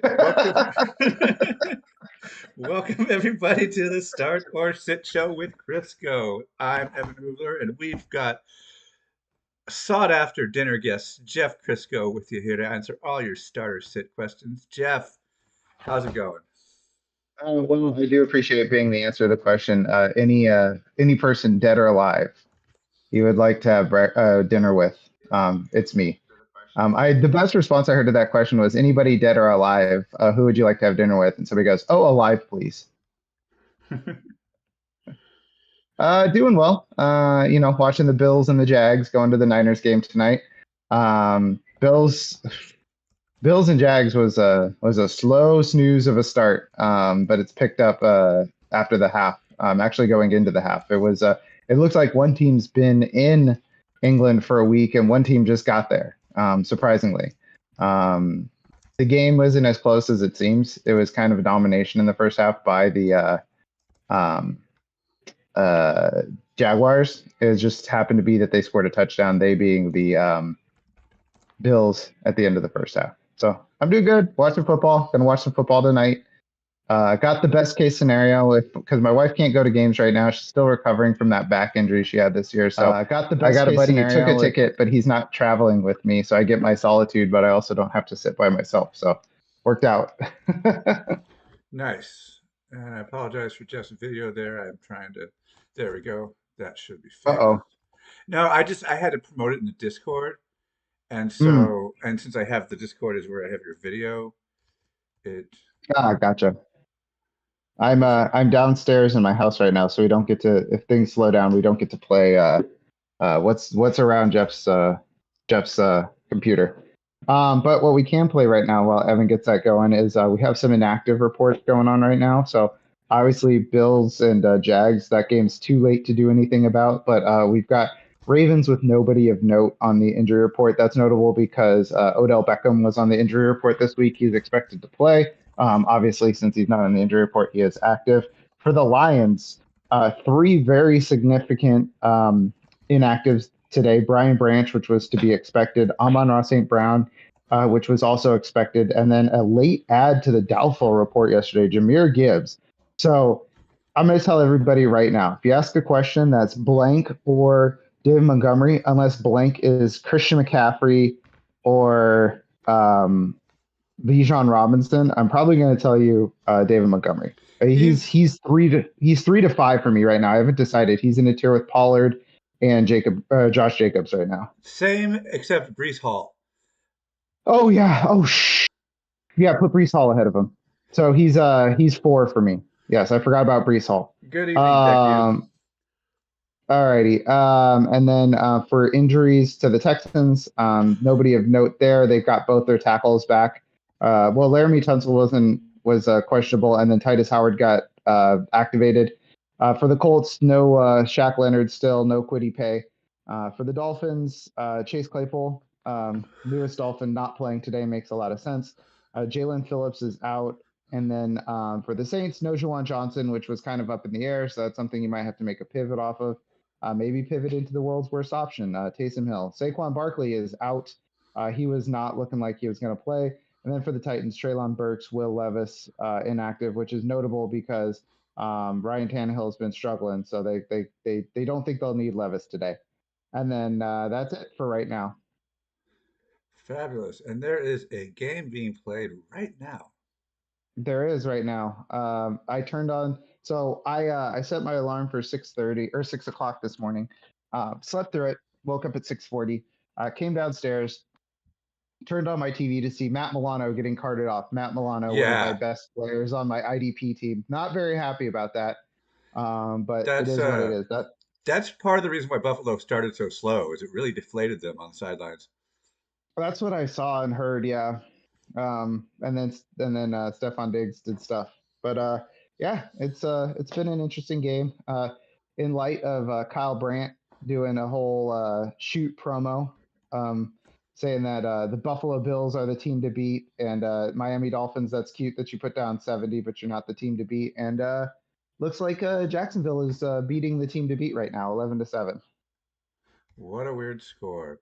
Welcome, welcome everybody to the Start or Sit Show with Crisco. I'm Evan Hubler, and we've got sought-after dinner guest Jeff Crisco with you here to answer all your start or sit questions. Jeff, how's it going? Well, I do appreciate being the answer to the question. Any person dead or alive you would like to have dinner with, it's me. The best response I heard to that question was anybody dead or alive, who would you like to have dinner with? And somebody goes, "Oh, alive, please." Doing well. Watching the Bills and the Jags going to the Niners game tonight. Bills and Jags was a slow snooze of a start, but it's picked up after the half. Actually, going into the half, it looks like one team's been in England for a week and one team just got there. Surprisingly, the game wasn't as close as it seems. It was kind of a domination in the first half by the Jaguars. It just happened to be that they scored a touchdown. They being the Bills at the end of the first half. So I'm doing good. Watching football. Gonna watch some football tonight. Got the best case scenario because my wife can't go to games right now. She's still recovering from that back injury she had this year. So I got a buddy who took a ticket, but he's not traveling with me. So I get my solitude, but I also don't have to sit by myself. So worked out. Nice. And I apologize for Jeff's video there. I'm trying to. There we go. That should be fixed. Uh-oh. No, I had to promote it in the Discord. And Mm. so, and since I have the Discord is where I have your video, it Gotcha. I'm downstairs in my house right now, so we don't get to, if things slow down, we don't get to play what's around Jeff's computer. But what we can play right now while Evan gets that going is we have some inactive reports going on right now. So obviously Bills and Jags, that game's too late to do anything about, but we've got Ravens with nobody of note on the injury report. That's notable because Odell Beckham was on the injury report this week. He's expected to play. Obviously, since he's not on the injury report, he is active. For the Lions, three very significant inactives today. Brian Branch, which was to be expected. Amon-Ra St. Brown, which was also expected. And then a late add to the doubtful report yesterday, Jahymr Gibbs. So I'm going to tell everybody right now, if you ask a question that's blank or David Montgomery, unless blank is Christian McCaffrey or Bijan Robinson, I'm probably going to tell you David Montgomery. He's 3 to 5 for me right now. I haven't decided. He's in a tier with Pollard and Josh Jacobs right now. same except Breece Hall. Oh yeah. Yeah. Put Breece Hall ahead of him. So he's 4 for me. Yes, I forgot about Breece Hall. Good evening, Becky. Alrighty. And then for injuries to the Texans, nobody of note there. They've got both their tackles back. Well, Laremy Tunsil was questionable, and then Titus Howard got activated. For the Colts, no Shaq Leonard still, no Kwity Paye. For the Dolphins, Chase Claypool, newest Dolphin, not playing today makes a lot of sense. Jalen Phillips is out. And then for the Saints, no Juwan Johnson, which was kind of up in the air. So that's something you might have to make a pivot off of. Maybe pivot into the world's worst option, Taysom Hill. Saquon Barkley is out. He was not looking like he was going to play. And then for the Titans, Treylon Burks, Will Levis inactive, which is notable because Ryan Tannehill has been struggling. So they don't think they'll need Levis today. And then that's it for right now. Fabulous. And there is a game being played right now. There is right now. I turned on. So I set my alarm for 6:30 or 6 o'clock this morning. Slept through it. Woke up at 6:40. Came downstairs. Turned on my TV to see Matt Milano getting carted off. Matt Milano, one of my best players on my IDP team. Not very happy about that. But it is what it is. That's part of the reason why Buffalo started so slow, is it really deflated them on the sidelines. That's what I saw and heard. Yeah. And then Stefon Diggs did stuff. But yeah, it's been an interesting game. In light of Kyle Brandt doing a whole shoot promo, saying that the Buffalo Bills are the team to beat, and Miami Dolphins. That's cute that you put down 70, but you're not the team to beat. And looks like Jacksonville is beating the team to beat right now, 11-7. What a weird score.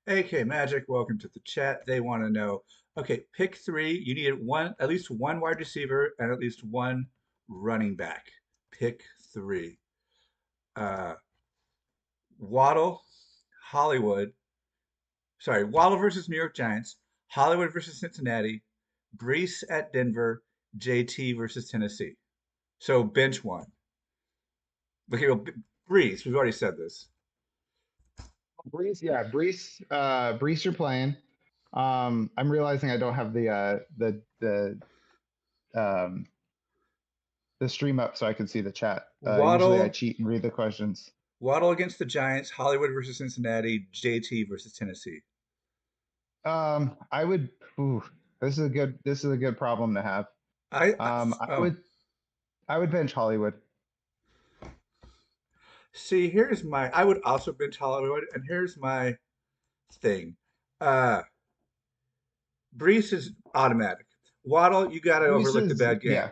AK Magic, welcome to the chat. They want to know, Okay, pick three. You need at least one wide receiver and at least one running back. Pick three. Uh, Waddle, Hollywood. Sorry, Waddle versus New York Giants. Hollywood versus Cincinnati. Brees at Denver. JT versus Tennessee. So bench one. Okay, well, Brees. We've already said this. Brees, yeah, Brees, you're playing. I'm realizing I don't have um the stream up so I can see the chat. Usually I Waddle. cheat and read the questions. Waddle against the Giants. Hollywood versus Cincinnati. JT versus Tennessee. I would. Ooh, this is a good problem to have. I I oh. would bench Hollywood. See, here's my. I would also bench Hollywood, and here's my thing. Uh, Brees is automatic. Waddle, you got to Brees overlook the is, bad game. yeah,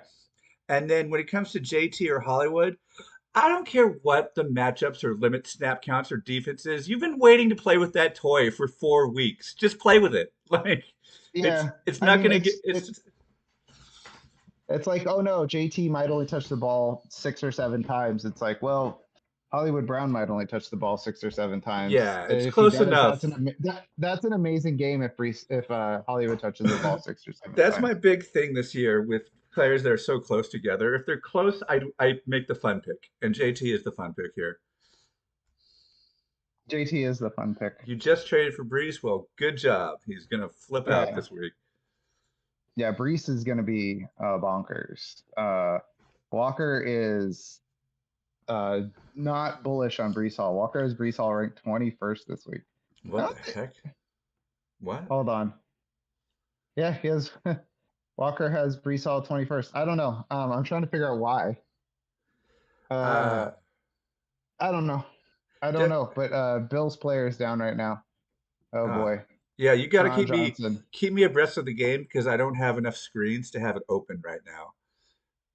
And then when it comes to JT or Hollywood, I don't care what the matchups or limit snap counts or defenses. You've been waiting to play with that toy for 4 weeks. Just play with it. Like yeah. it's I not mean, gonna get it's like, oh no, JT might only touch the ball 6 or 7 times. It's like, well, Hollywood Brown might only touch the ball 6 or 7 times. yeah, it's If he close does, enough. that's an amazing game if Hollywood touches the ball six or seven That's my times. big thing this year with players that are so close together. If they're close, I make the fun pick, and JT is the fun pick here. JT is the fun pick. You just traded for Brees. Well, good job. He's gonna flip out Yeah, this week. yeah. Brees is going to be bonkers. Walker is not bullish on Brees Hall. Walker has Brees Hall ranked 21st this week. What the heck? What? Hold on. Yeah, he has. Walker has Brees Hall 21st. I don't know. I'm trying to figure out why. Uh, I don't know. I don't De- know. But Bills player is down right now. Oh uh, boy. yeah, you got to Juwan Johnson. keep me abreast of the game because I don't have enough screens to have it open right now.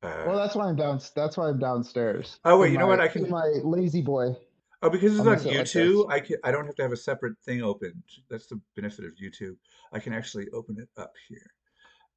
Well, that's why I'm down. That's why I'm downstairs Oh wait, in you know what? my lazy boy. Oh, because it's I'm gonna on sit like this. YouTube, I don't have to have a separate thing open. That's the benefit of YouTube. I can actually open it up here.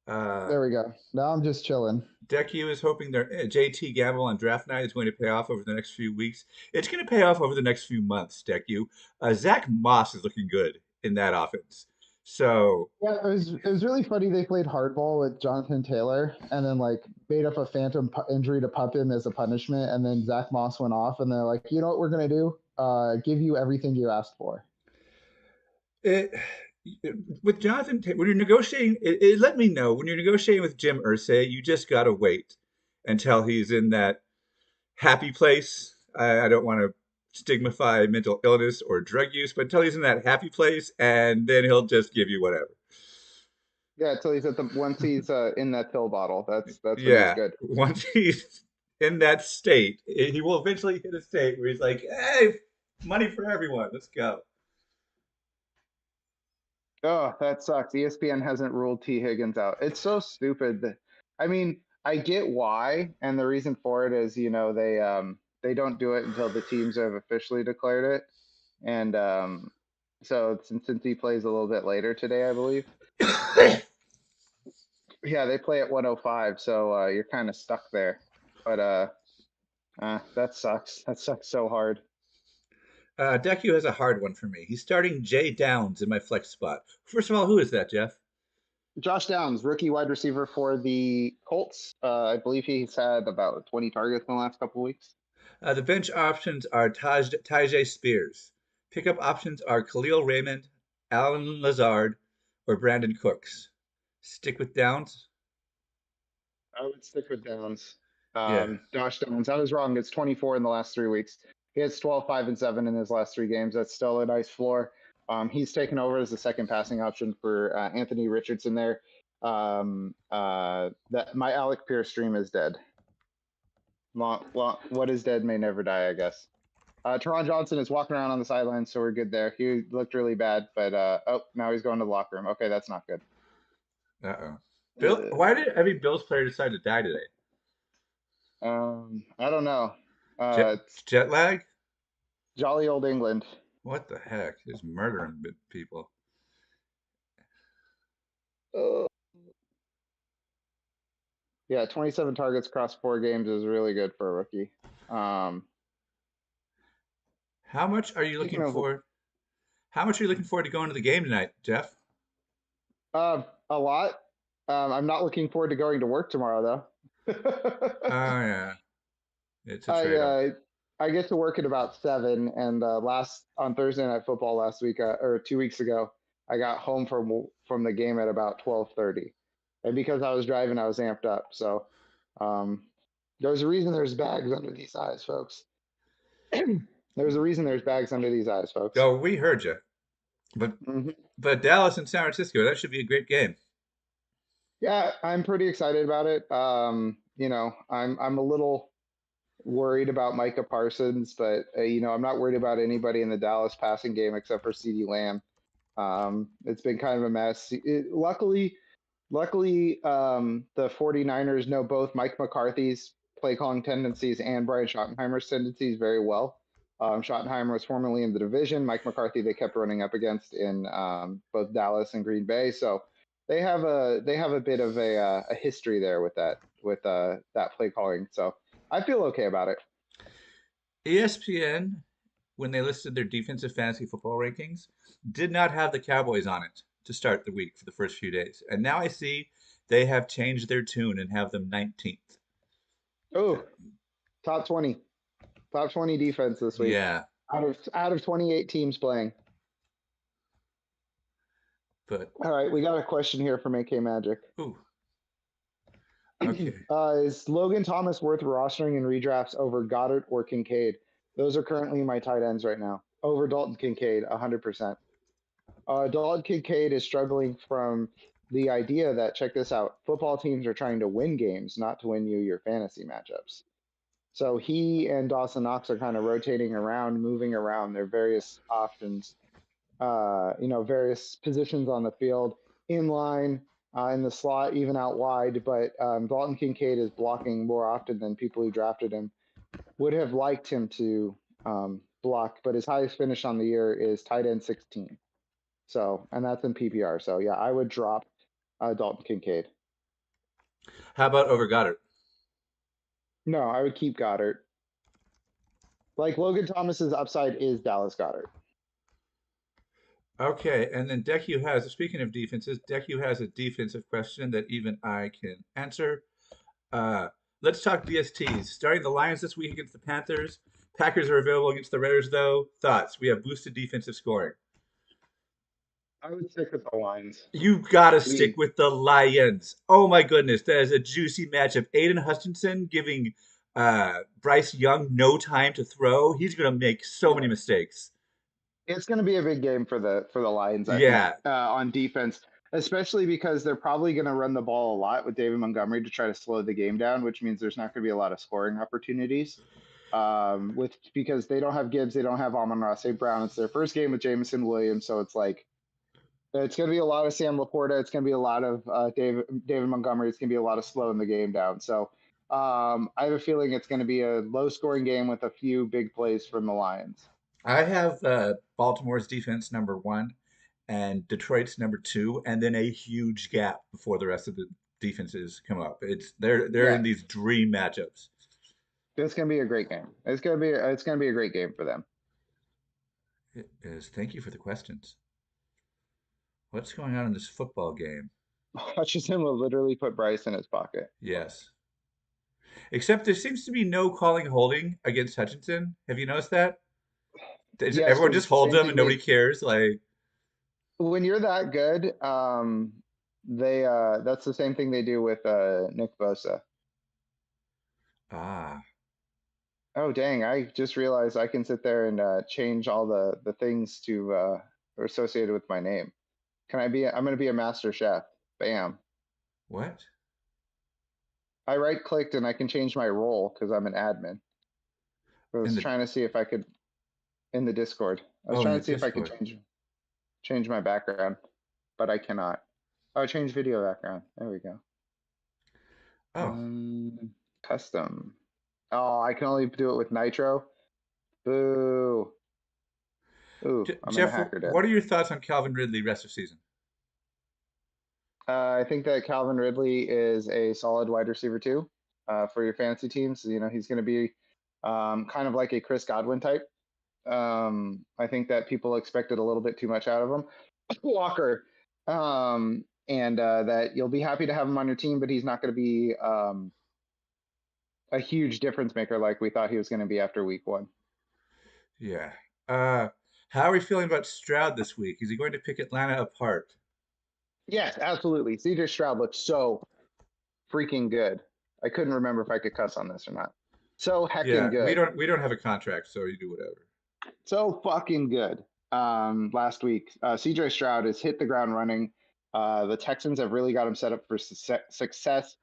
Uh, There we go. Now I'm just chilling. DeckU is hoping their JT gamble on draft night is going to pay off over the next few weeks. It's going to pay off over the next few months, DeckU. Zach Moss is looking good in that offense. So, Yeah, it was really funny. They played hardball with Jonathan Taylor, and then like made up a phantom injury to pup him as a punishment, and then Zach Moss went off, and they're like, you know what we're gonna do? Give you everything you asked for. it, with Jonathan, when you're negotiating, it let me know when you're negotiating with Jim Irsay, you just got to wait until he's in that happy place. I don't want to stigmatify mental illness or drug use, but until he's in that happy place, and then he'll just give you whatever. Yeah, until he's once he's in that pill bottle. That's when he's Yeah, good. once he's in that state, he will eventually hit a state where he's like, "Hey, money for everyone. Let's go." Oh, that sucks. ESPN hasn't ruled T. Higgins out. It's so stupid. I mean, I get why, and the reason for it is, they don't do it until the teams have officially declared it, and so since he plays a little bit later today, I believe. Yeah, they play at 105, so you're kind of stuck there. But that sucks. That sucks so hard. Deku has a hard one for me. He's starting Jay Downs in my flex spot. First of all, who is that, Jeff? Josh Downs, rookie wide receiver for the Colts. I believe he's had about 20 targets in the last couple of weeks. The bench options are Tajay Spears. Pickup options are Khalil Raymond, Alan Lazard, or Brandon Cooks. Stick with Downs. I would stick with Downs. Yeah. Josh Downs. I was wrong. It's 24 in the last 3 weeks. He has 12, 5, and 7 in his last 3 games. That's still a nice floor. He's taken over as the second passing option for Anthony Richardson there. That my Alec Pierce stream is dead. What is dead may never die, I guess. Treylon Johnson is walking around on the sidelines, so we're good there. He looked really bad, but now he's going to the locker room. Okay, that's not good. Uh-oh. Bill, why did every Bills player decide to die today? I don't know. Jet, jet lag? Jolly old England. What the heck? Just murdering people. Uh, yeah, 27 targets across 4 games is really good for a rookie. Um, How much are you speaking looking of for? How much are you looking forward to going to the game tonight, Jeff? a lot. I'm not looking forward to going to work tomorrow though. Oh yeah, it's a I trade-off. I get to work at about 7, and last on Thursday Night Football last week or 2 weeks ago, I got home from the game at about 12:30, and because I was driving, I was amped up. So um, there's a reason there's bags under these eyes, folks. There's a reason there's bags under these eyes, folks. Oh, we heard you, but hmm Dallas and San Francisco, that should be a great game. Yeah, I'm pretty excited about it. I'm a little worried about Micah Parsons, but I'm not worried about anybody in the Dallas passing game except for CeeDee Lamb. It's been kind of a mess. Luckily, the 49ers know both Mike McCarthy's play calling tendencies and Brian Schottenheimer's tendencies very well. Schottenheimer was formerly in the division. Mike McCarthy they kept running up against in both Dallas and Green Bay, so they have a bit of a history there with that play calling. So I feel okay about it. ESPN, when they listed their defensive fantasy football rankings, did not have the Cowboys on it to start the week for the first few days. And now I see they have changed their tune and have them 19th. Oh, top 20, top 20 defense this week Yeah, out of 28 teams playing. but All right, we got a question here from AK Magic. ooh, okay. Is Logan Thomas worth rostering in redrafts over Goddard or Kincaid? Those are currently my tight ends right now. Over Dalton Kincaid, 100%. Dalton Kincaid is struggling from the idea that, check this out, football teams are trying to win games, not to win you your fantasy matchups. So he and Dawson Knox are kind of rotating around, moving around their various options, various positions on the field, in line, in the slot, even out wide. But Dalton Kincaid is blocking more often than people who drafted him would have liked him to block. But his highest finish on the year is tight end 16. So, and that's in PPR. So, yeah, I would drop Dalton Kincaid. How about over Goddard? No, I would keep Goddard. Like Logan Thomas's upside is Dallas Goddard. Okay, and then Deku has, speaking of defenses, Deku has a defensive question that even I can answer. Uh, let's talk DSTs. Starting the Lions this week against the Panthers. Packers are available against the Raiders, though. Thoughts? We have boosted defensive scoring. I would stick with the lines. You gotta stick Please. with the Lions. Oh my goodness, that is a juicy matchup. Aiden Hutchinson giving Bryce Young no time to throw. He's gonna make so many Yeah. mistakes. It's going to be a big game for the Lions, I think, Yeah, on defense, especially because they're probably going to run the ball a lot with David Montgomery to try to slow the game down, which means there's not going to be a lot of scoring opportunities. Because they don't have Gibbs, they don't have Amon-Ra St. Brown. It's their first game with Jameson Williams, so it's like it's going to be a lot of Sam Laporta. It's going to be a lot of David Montgomery. It's going to be a lot of slowing the game down. So I have a feeling it's going to be a low scoring game with a few big plays from the Lions. I have Baltimore's defense number one and Detroit's number two, and then a huge gap before the rest of the defenses come up. It's they're Yeah, in these dream matchups. it's going to be a great game. It's going to be a great game for them. It is. Thank you for the questions. What's going on in this football game? Hutchinson will literally put Bryce in his pocket. Yes. Except there seems to be no calling holding against Hutchinson. Have you noticed that? Yes, Everyone because just it's the holds same him and thing nobody they cares. Like, when you're that good, they that's the same thing they do with Nick Bosa. ah, Oh dang, I just realized I can sit there and change all the things to are associated with my name. I'm gonna be a master chef. Bam. what? I right clicked and I can change my role because I'm an admin. I In was the trying to see if I could in the Discord. I was oh, in trying the to see if I could Discord. change my background, but I cannot. Oh, change video background. There we go. Oh, Custom. Oh, I can only do it with Nitro. Boo. Ooh, I'm in a Jeff, hacker den. what are your thoughts on Calvin Ridley rest of season? I think that Calvin Ridley is a solid wide receiver too, for your fantasy teams. You know, he's going to be kind of like a Chris Godwin type. I think that people expected a little bit too much out of him. Walker, and that you'll be happy to have him on your team, but he's not going to be a huge difference maker like we thought he was going to be after week one. Yeah. How are we feeling about Stroud this week? Is he going to pick Atlanta apart? Yes, absolutely. CJ Stroud looks so freaking good. I couldn't remember if I could cuss on this or not. So heckin' Yeah, we good. don't have a contract, so you do whatever. So fucking good. Last week, CJ Stroud has hit the ground running. The Texans have really got him set up for success.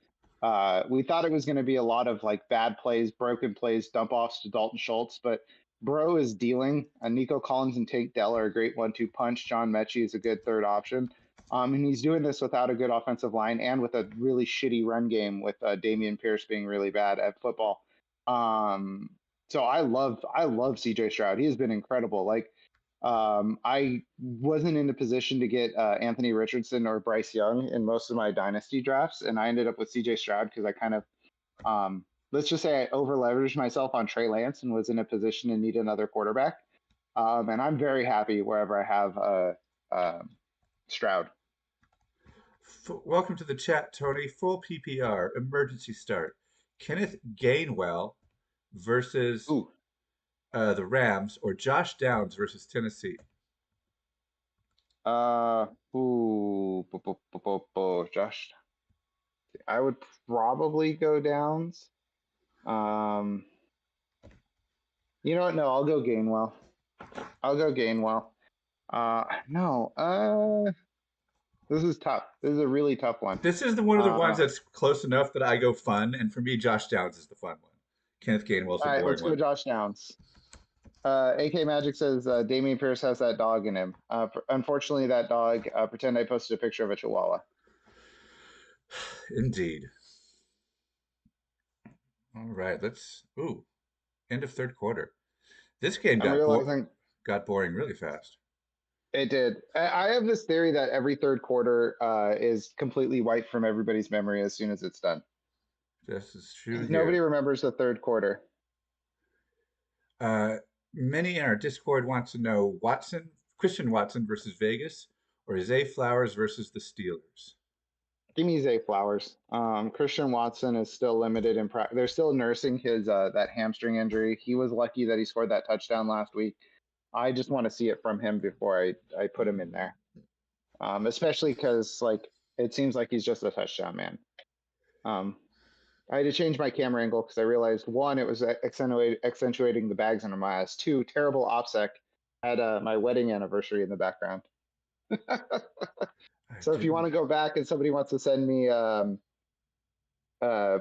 We thought it was going to be a lot of like bad plays, broken plays, dump offs to Dalton Schultz, but Bro is dealing. Nico Collins and Tank Dell are a great 1-2 punch. John Metchie is a good third option. And he's doing this without a good offensive line and with a really shitty run game with Dameon Pierce being really bad at football. So I love CJ Stroud. He has been incredible. Like I wasn't in a position to get Anthony Richardson or Bryce Young in most of my dynasty drafts, and I ended up with CJ Stroud because I kind of let's just say I over leveraged myself on Trey Lance and was in a position to need another quarterback. And I'm very happy wherever I have Stroud. Welcome to the chat, Tony. Full PPR, emergency start. Kenneth Gainwell versus Ooh, the Rams, or Josh Downs versus Tennessee. Josh. I would probably go Downs. Um, you know what? No, I'll go Gainwell. I'll go Gainwell. No. This is tough. This is a really tough one. This is the one of the ones All that's close enough that I go fun, and for me, Josh Downs is the fun one. Kenneth Gainwell's the right, boring let's go one. Josh Downs. AK Magic says Dameon Pierce has that dog in him. Unfortunately, that dog. Pretend I posted a picture of a Chihuahua. Indeed. All right, let's. Ooh, end of third quarter. This game I'm realizing got boring really fast. it did. I have this theory that every third quarter is completely wiped from everybody's memory as soon as it's done. This is true Nobody here. remembers the third quarter. Uh, Many in our Discord want to know Christian Watson versus Vegas, or Zay Flowers versus the Steelers. Give me Zay Flowers. Christian Watson is still limited in practice. They're still nursing his that hamstring injury. He was lucky that he scored that touchdown last week. I just want to see it from him before I put him in there. Especially because like it seems like he's just a touchdown man. I had to change my camera angle because I realized one, it was accentuating the bags under my eyes. Two, terrible OPSEC. I had my wedding anniversary in the background. I So if you want didn't. to go back and somebody wants to send me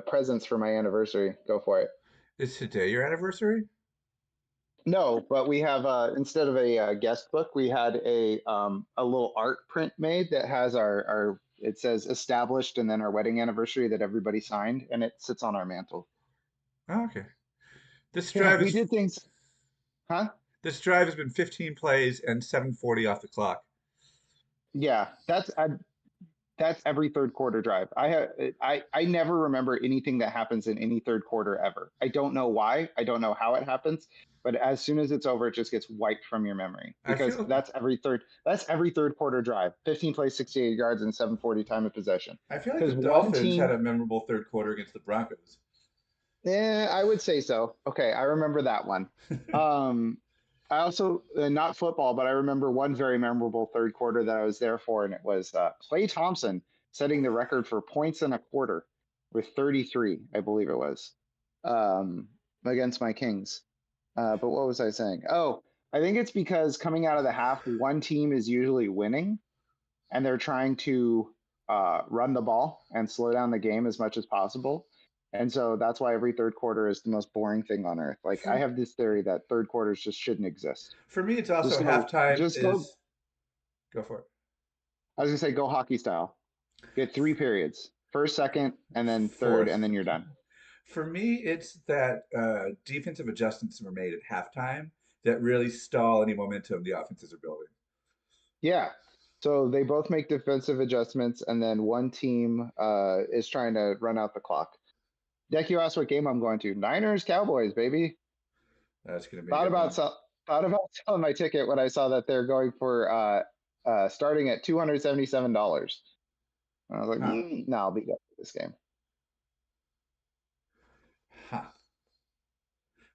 presents for my anniversary, go for it. Is today your anniversary? No, but we have instead of a guest book, we had a little art print made that has our it says established and then our wedding anniversary that everybody signed, and it sits on our mantle. Oh, okay. This Yeah, drive we is did things, huh? this drive has been 15 plays and 7:40 off the clock. Yeah, that's every third quarter drive. I never remember anything that happens in any third quarter ever. I don't know why. I don't know how it happens, but as soon as it's over, it just gets wiped from your memory I because feel that's every third quarter drive. 15 plays, 68 yards, and 740 time of possession. I feel like the Because one Dolphins had team, a memorable third quarter against the Broncos. I would say so. Okay, I remember that one. Um, I also not football, but I remember one very memorable third quarter that I was there for, and it was Klay Thompson setting the record for points in a quarter with 33, I believe it was, against my Kings. But what was I saying? Oh, I think it's because coming out of the half, one team is usually winning, and they're trying to run the ball and slow down the game as much as possible. And so that's why every third quarter is the most boring thing on earth. Like I For have this theory that third quarters just shouldn't exist. for me, it's Just also go, halftime just go. is go for it. I was gonna say go hockey style. Get three periods, first, second, and then third, and Fourth. then you're done. For me, it's that defensive adjustments were made at halftime that really stall any momentum the offenses are building. Yeah. So they both make defensive adjustments, and then one team is trying to run out the clock. Deck, you asked what game I'm going to. Niners, Cowboys, baby. That's going to be a Thought good about one. sell, thought about selling my ticket when I saw that they're going for starting at $277. I was like, Huh. no, I'll be good for this game. Huh.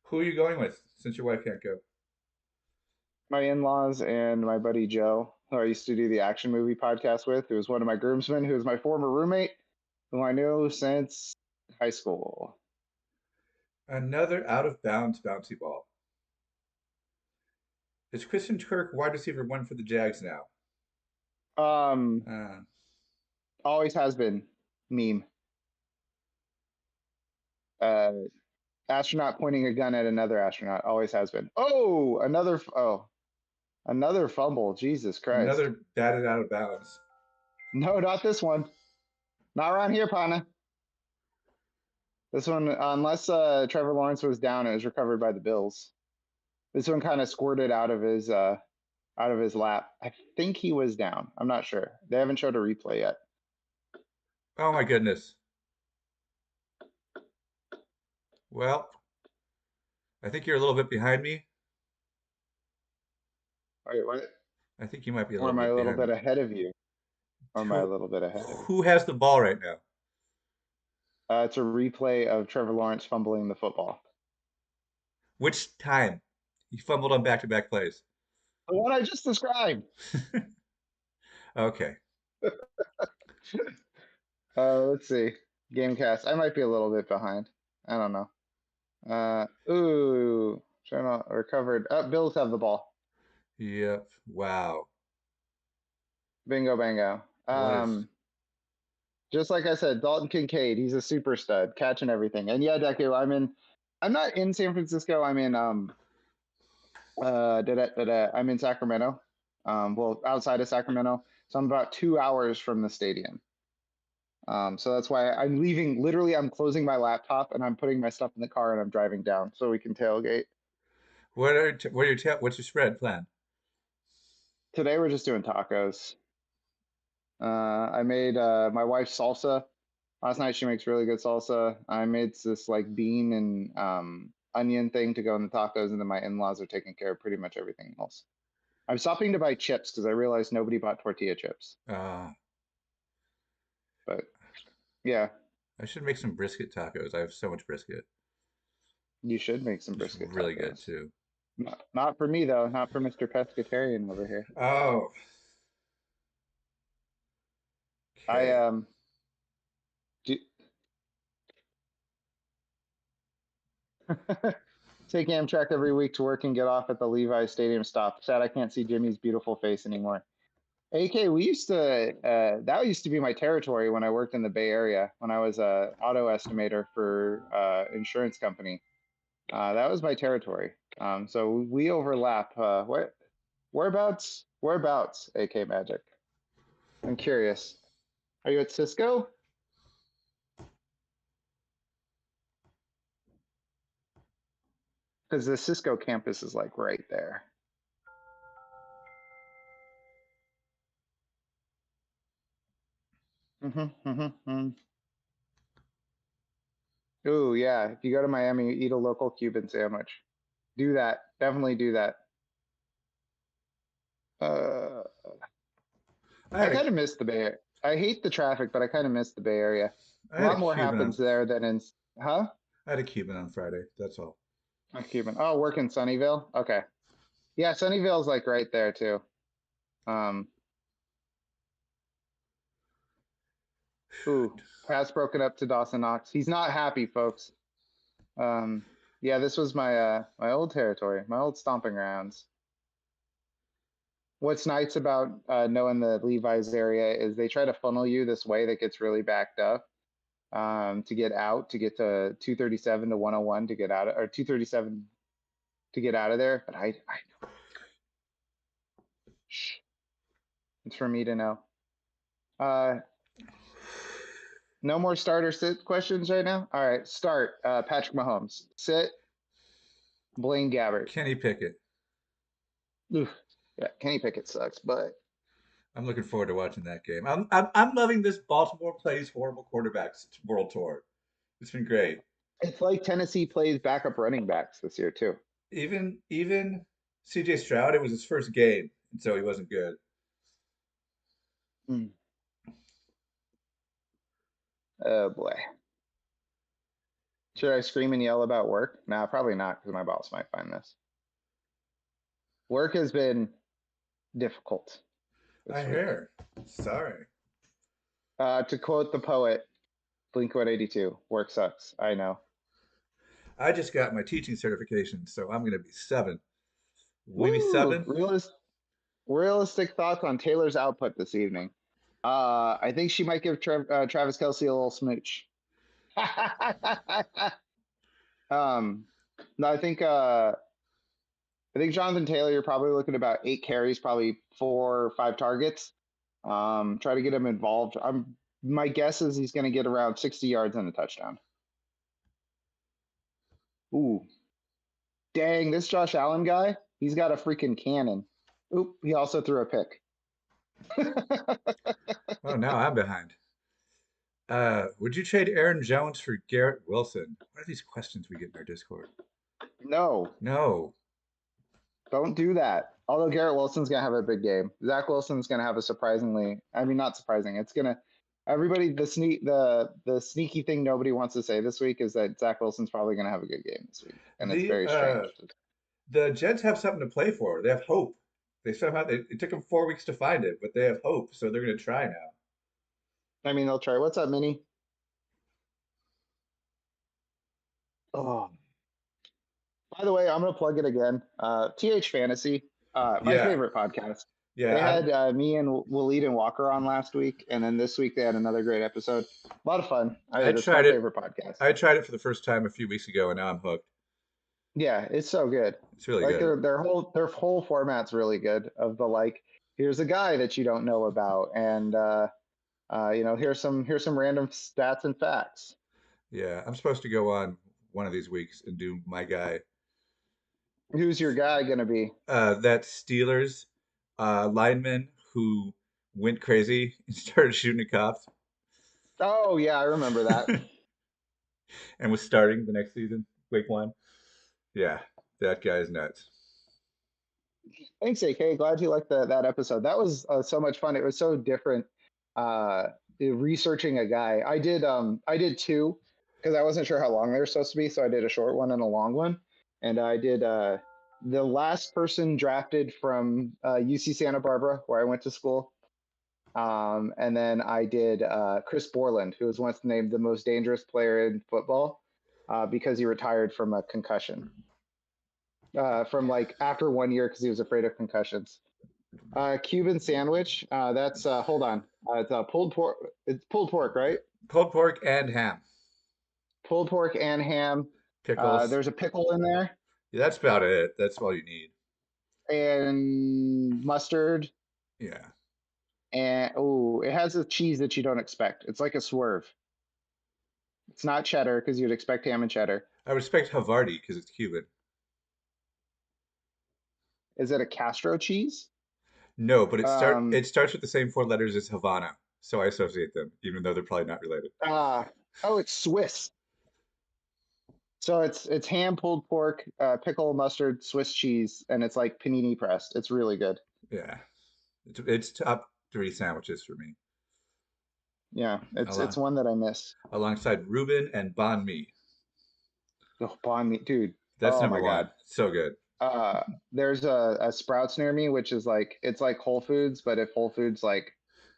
Who are you going with since your wife can't go? My in-laws and my buddy Joe, who I used to do the action movie podcast with, who was one of my groomsmen, who was my former roommate, who I knew since high school. Another out of bounds bouncy ball. Is Christian Kirk wide receiver one for the Jags now? Um, Uh, always has been meme. Uh, astronaut pointing a gun at another astronaut. Always has been. Another fumble. Jesus Christ. another batted out of bounds. No, not this one. Not around here, Pana. This one, unless Trevor Lawrence was down, it was recovered by the Bills. This one kind of squirted out of his lap. I think he was down. I'm not sure. They haven't showed a replay yet. Oh my goodness. Well, I think you're a little bit behind me. Wait, what? I think you might be a Or little am I a bit little behind me. bit ahead of you? Or am I a Who, little bit ahead of you? who has the ball right now? It's a replay of Trevor Lawrence fumbling the football. Which time? He fumbled on back-to-back plays. The one I just described. Okay. Let's see. Gamecast. I might be a little bit behind. I don't know. Trying to recovered. Bills have the ball. Yep. Wow. Bingo, bango. What is? Just like I said, Dalton Kincaid, he's a super stud, catching everything. And yeah, Deku, I'm not in San Francisco. I'm in I'm in Sacramento. Well, outside of Sacramento. So I'm about 2 hours from the stadium. So that's why I'm leaving. Literally, I'm closing my laptop and I'm putting my stuff in the car and I'm driving down so we can tailgate. What's your spread plan? Today we're just doing tacos. I made my wife's salsa. Last night she makes really good salsa. I made this like bean and onion thing to go in the tacos, and then my in-laws are taking care of pretty much everything else. I'm stopping to buy chips because I realized nobody bought tortilla chips. Uh, But yeah, I should make some brisket tacos. I have so much brisket. you should make some It's brisket really good tacos. too. Not for me though. Not for Mr. Pescatarian over here. Oh, I okay. do, take Amtrak every week to work and get off at the Levi Stadium stop. Sad I can't see Jimmy's beautiful face anymore. AK, that used to be my territory when I worked in the Bay Area, when I was a auto estimator for insurance company. That was my territory. So we overlap. Whereabouts, AK Magic? I'm curious. Are you at Cisco? Because the Cisco campus is like right there. Ooh, yeah. If you go to Miami, eat a local Cuban sandwich. Do that. Definitely do that. I I had a kind of miss the Bay Area. I hate the traffic, but I kind of miss the Bay Area. I A had a lot more Cuban on happens there than in, huh? I had a Cuban on Friday. That's all. A Cuban. Oh, work in Sunnyvale? Okay. Yeah, Sunnyvale's like right there too. Um, pass broken up to Dawson Knox. He's not happy, folks. Yeah, this was my old territory, my old stomping grounds. What's nice about knowing the Levi's area is they try to funnel you this way that gets really backed up to get out, to get to 237 to 101 to get out of, or 237 to get out of there. But I know. Shh, it's for me to know. No more start or sit questions right now. All right, start. Patrick Mahomes. Sit. Blaine Gabbert. Kenny Pickett. Oof. Yeah, Kenny Pickett sucks, but I'm looking forward to watching that game. I'm loving this Baltimore plays horrible quarterbacks world tour. It's been great. It's like Tennessee plays backup running backs this year too. Even CJ Stroud, it was his first game, and so he wasn't good. Mm. Oh boy. Should I scream and yell about work? Nah, probably not, because my boss might find this. Work has been difficult I this week. hear. Sorry. To quote the poet, Blink-182, work sucks. I know. I just got my teaching certification, so I'm gonna be seven. Will you be Woo! seven? Realistic thoughts on Taylor's output this evening. I think she might give Travis Kelce a little smooch. um, no, I think Jonathan Taylor, you're probably looking at about 8 carries, probably 4 or 5 targets. Try to get him involved. My guess is he's going to get around 60 yards and a touchdown. Ooh, dang! This Josh Allen guy, he's got a freaking cannon. Oop! He also threw a pick. Oh, now I'm behind. Would you trade Aaron Jones for Garrett Wilson? What are these questions we get in our Discord? No, No. don't do that. Although Garrett Wilson's gonna have a big game. Zach Wilson's gonna have a surprisingly, I mean, not surprising. It's gonna everybody the sneaky thing nobody wants to say this week is that Zach Wilson's probably gonna have a good game this week, and it's The very strange. the Jets have something to play for. They have hope. It took them 4 weeks to find it, but they have hope, so they're gonna try now. I mean, they'll try. What's up, Minnie? Oh, by the way, I'm gonna plug it again. TH Fantasy, my Yeah, favorite podcast. yeah. They had me and Waleed and Walker on last week, and then this week they had another great episode. A lot of fun. I It's my tried it. favorite podcast. I tried it for the first time a few weeks ago, and now I'm hooked. Yeah, it's so good. It's really Like good. their whole format's really good. Of the like, here's a guy that you don't know about, and here's some random stats and facts. Yeah, I'm supposed to go on one of these weeks and do my guy. Who's your guy gonna be? That Steelers lineman who went crazy and started shooting at cops Oh yeah, I remember that. and was starting the next season, week one. Yeah, that guy's nuts. Thanks, AK. Glad you liked that episode. That was so much fun. It was so different. Uh, Researching a guy. I did two because I wasn't sure how long they were supposed to be, so I did a short one and a long one. And I did the last person drafted from UC Santa Barbara, where I went to school. And then I did Chris Borland, who was once named the most dangerous player in football because he retired from a concussion. From like after 1 year because he was afraid of concussions. Cuban sandwich. That's hold on. It's pulled pork. It's pulled pork, right? Pulled pork and ham, Pulled pork and ham. pickles. There's a pickle in there Yeah, that's about it. That's all you need. and mustard. Yeah. And oh, it has a cheese that you don't expect. It's like a swerve. It's not cheddar because you'd expect ham and cheddar. I respect Havarti because it's Cuban. Is it a Castro cheese? No, but Um, it starts with the same 4 letters as Havana, so I associate them, even though they're probably not related. uh, oh, it's Swiss. So it's ham, pulled pork, pickle, mustard, Swiss cheese, and it's like panini pressed. It's really good. Yeah, it's top three sandwiches for me, Yeah, it's along one that I miss. alongside Reuben and banh mi. Oh, banh mi, dude. That's Oh number my one. God. So good. There's a Sprouts near me, which is like it's like Whole Foods, but if Whole Foods like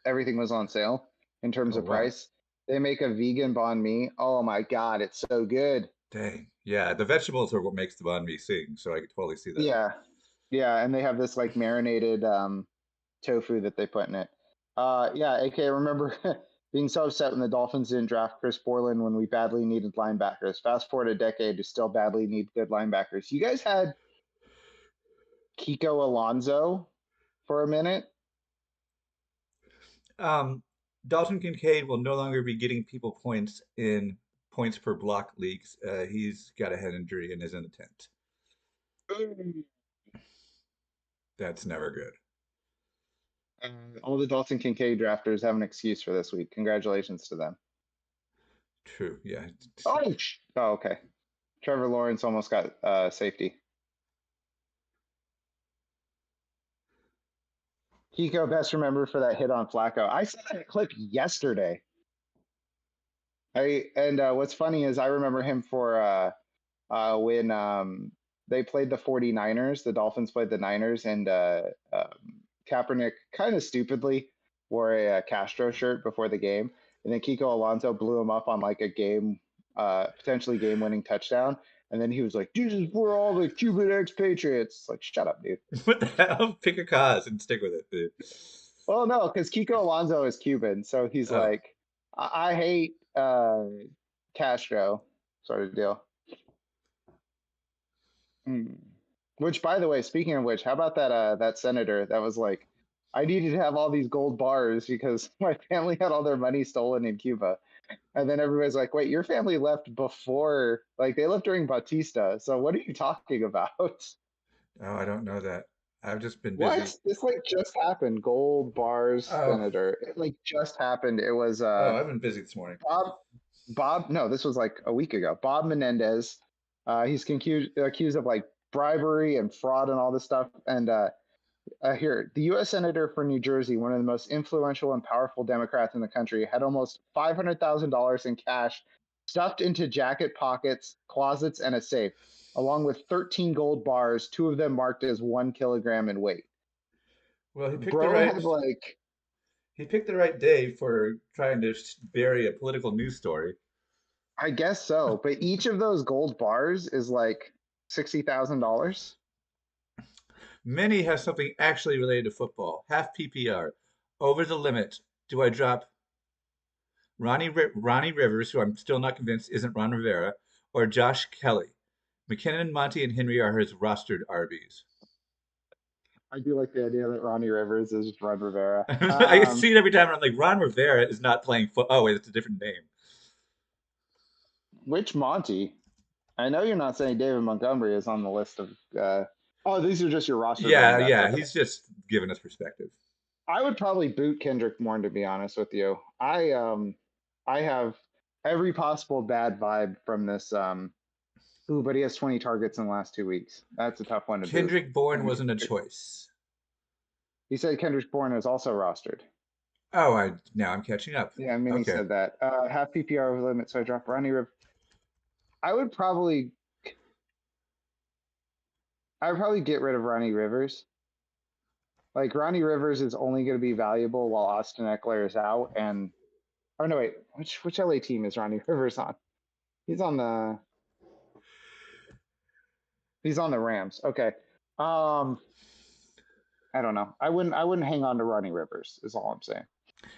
everything was on sale in terms Oh of wow. price, they make a vegan banh mi. Oh my God, it's so good. Dang. Yeah, the vegetables are what makes the banh mi sing, so I could totally see that. Yeah, yeah, and they have this like marinated tofu that they put in it. Yeah, AK, I remember being so upset when the Dolphins didn't draft Chris Borland when we badly needed linebackers. Fast forward a decade to still badly need good linebackers. You guys had Kiko Alonso for a minute. Um, Dalton Kincaid will no longer be getting people points in points per block leagues. He's got a head injury and is in the tent. Mm. That's never good. All the Dalton Kincaid drafters have an excuse for this week. Congratulations to them. True. Yeah. Oh, okay. Trevor Lawrence almost got safety. Kiko, best remember for that hit on Flacco. I saw that clip yesterday. What's funny is I remember him for when they played the 49ers, the Dolphins played the Niners, and Kaepernick kind of stupidly wore a Castro shirt before the game. And then Kiko Alonso blew him up on like a potentially game winning touchdown. And then he was like, "This is for all the Cuban expatriates." Like, shut up, dude. What the hell? Pick a cause and stick with it, dude. Well, no, because Kiko Alonso is Cuban. So he's Oh, like, I hate Castro sort of deal. Hmm. Which, by the way, speaking of which, how about that senator that was like, I needed to have all these gold bars because my family had all their money stolen in Cuba. And then everybody's like, wait, your family left before, like they left during Batista. So what are you talking about? oh, I don't know that. I've just been busy. What? This like just happened. Gold bars Oh, senator. It like just happened. It was oh, I've been busy this morning. Bob no, this was like a week ago. Bob Menendez. He's accused of like bribery and fraud and all this stuff. And here, the U.S. Senator for New Jersey, one of the most influential and powerful Democrats in the country, had almost $500,000 in cash stuffed into jacket pockets, closets, and a safe, along with 13 gold bars, two of them marked as 1 kilogram in weight. Well, Bro had like, he picked the right day for trying to bury a political news story. I guess so, but each of those gold bars is like $60,000. Many have something actually related to football. Half PPR. Over the limit. Do I drop Ronnie Rivers, who I'm still not convinced isn't Ron Rivera, or Josh Kelly? McKinnon, Monty, and Henry are his rostered RBs. I do like the idea that Ronnie Rivers is Ron Rivera. I see it every time, and I'm like, Ron Rivera is not playing foot. Oh, wait, it's a different name. Which Monty? I know you're not saying David Montgomery is on the list of. Oh, these are just your rostered running Yeah, backs. yeah, Okay. he's just giving us perspective. I would probably boot Kendrick Bourne to be honest with you. I have every possible bad vibe from this. Ooh, but he has 20 targets in the last 2 weeks. That's a tough one to boot. Kendrick Bourne wasn't a choice. He said Kendrick Bourne is also rostered. Oh, I now I'm catching up. Yeah, Minnie Okay. said that. Half PPR over limit, so I dropped Ronnie Riv. I would probably get rid of Ronnie Rivers. Like Ronnie Rivers is only going to be valuable while Austin Eckler is out. And oh no, wait, which LA team is Ronnie Rivers on? He's on the Rams. Okay. Um, I don't know. I wouldn't hang on to Ronnie Rivers. Is all I'm saying.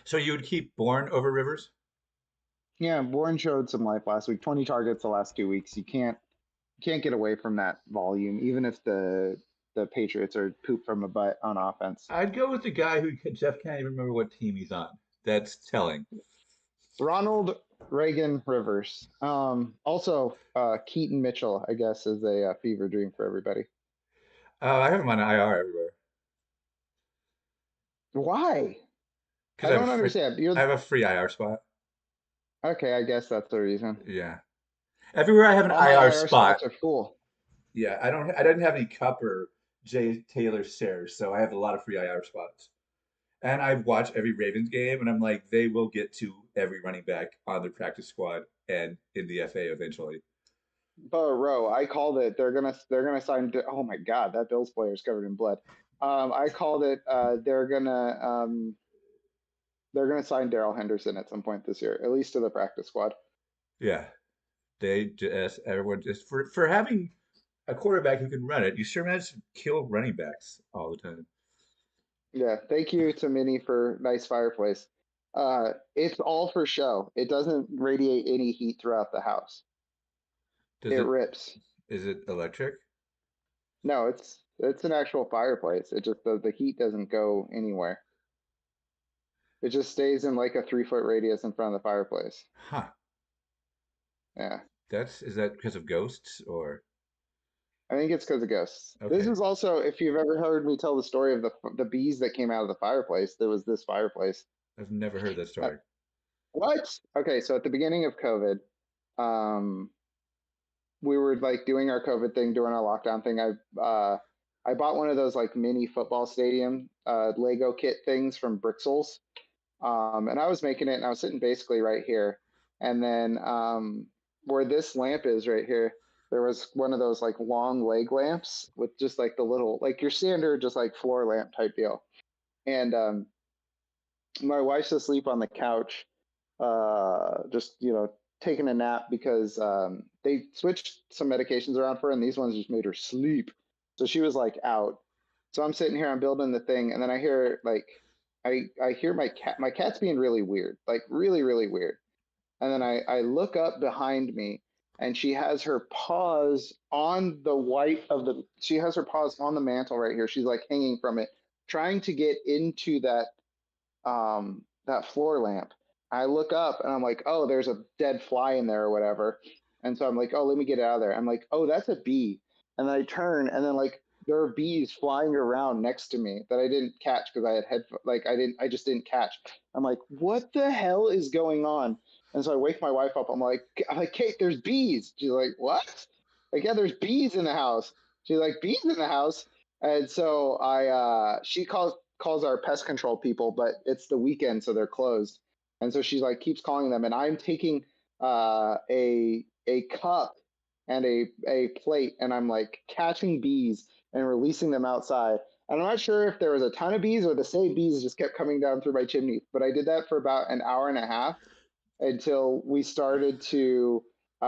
So you would keep Bourne over Rivers? Yeah, Warren showed some life last week. 20 targets the last 2 weeks. You can't get away from that volume, even if the Patriots are poop from a butt on offense. I'd go with the guy who Jeff can't even remember what team he's on. That's telling. Ronald Reagan Rivers. Also, Keaton Mitchell, I guess, is a fever dream for everybody. I have him on IR everywhere Why? because I don't understand. I have a free IR spot. Okay, I guess that's the reason. Yeah, everywhere I have an All my IR IR spot. spots are full. Yeah, I didn't have any Cup or Jay Taylor shares, so I have a lot of free IR spots. And I watch every Ravens game, and I'm like, they will get to every running back on their practice squad and in the FA eventually. But Row, I called it. They're gonna sign. Oh my God, that Bills player is covered in blood. I called it. They're gonna sign Daryl Henderson at some point this year, at least to the practice squad. Yeah, they just everyone just for having a quarterback who can run it. You sure managed to kill running backs all the time. Yeah, thank you to Minnie for nice fireplace. It's all for show. It doesn't radiate any heat throughout the house. Does It it? rips. Is it electric? No, it's an actual fireplace. It just the heat doesn't go anywhere. It just stays in like a 3 foot radius in front of the fireplace. Huh. Yeah. Is that because of ghosts or? I think it's because of ghosts. This Okay, is also, if you've ever heard me tell the story of the bees that came out of the fireplace, there was this fireplace. I've never heard that Uh, story. what? Okay, so at the beginning of COVID, um, we were like doing our COVID thing, doing our lockdown thing. I bought one of those like mini football stadium Lego kit things from Brixels. And I was making it and I was sitting basically right here. And then where this lamp is right here, there was one of those like long leg lamps with just like the little, like your standard, just like floor lamp type deal. And my wife's asleep on the couch, just, taking a nap because they switched some medications around for her and these ones just made her sleep. So she was like out. So I'm sitting here, I'm building the thing, and then I hear like, I hear my cat's being really weird, like really, really weird. And then I look up behind me and she has her paws on the white of she has her paws on the mantle right here. She's like hanging from it, trying to get into that floor lamp. I look up and I'm like, oh, there's a dead fly in there or whatever. And so I'm like, oh, let me get it out of there. I'm like, oh, that's a bee. And then I turn and then like there are bees flying around next to me that I didn't catch because I had like I just didn't catch. I'm like, what the hell is going on? And so I wake my wife up. I'm like, Kate, there's bees. She's like, what? Like, yeah, there's bees in the house. She's like, bees in the house. And so she calls our pest control people, but it's the weekend, so they're closed. And so she's like keeps calling them, and I'm taking a cup and a plate, and I'm like catching bees and releasing them outside. And I'm not sure if there was a ton of bees or the same bees just kept coming down through my chimney, but I did that for about an hour and a half until we started to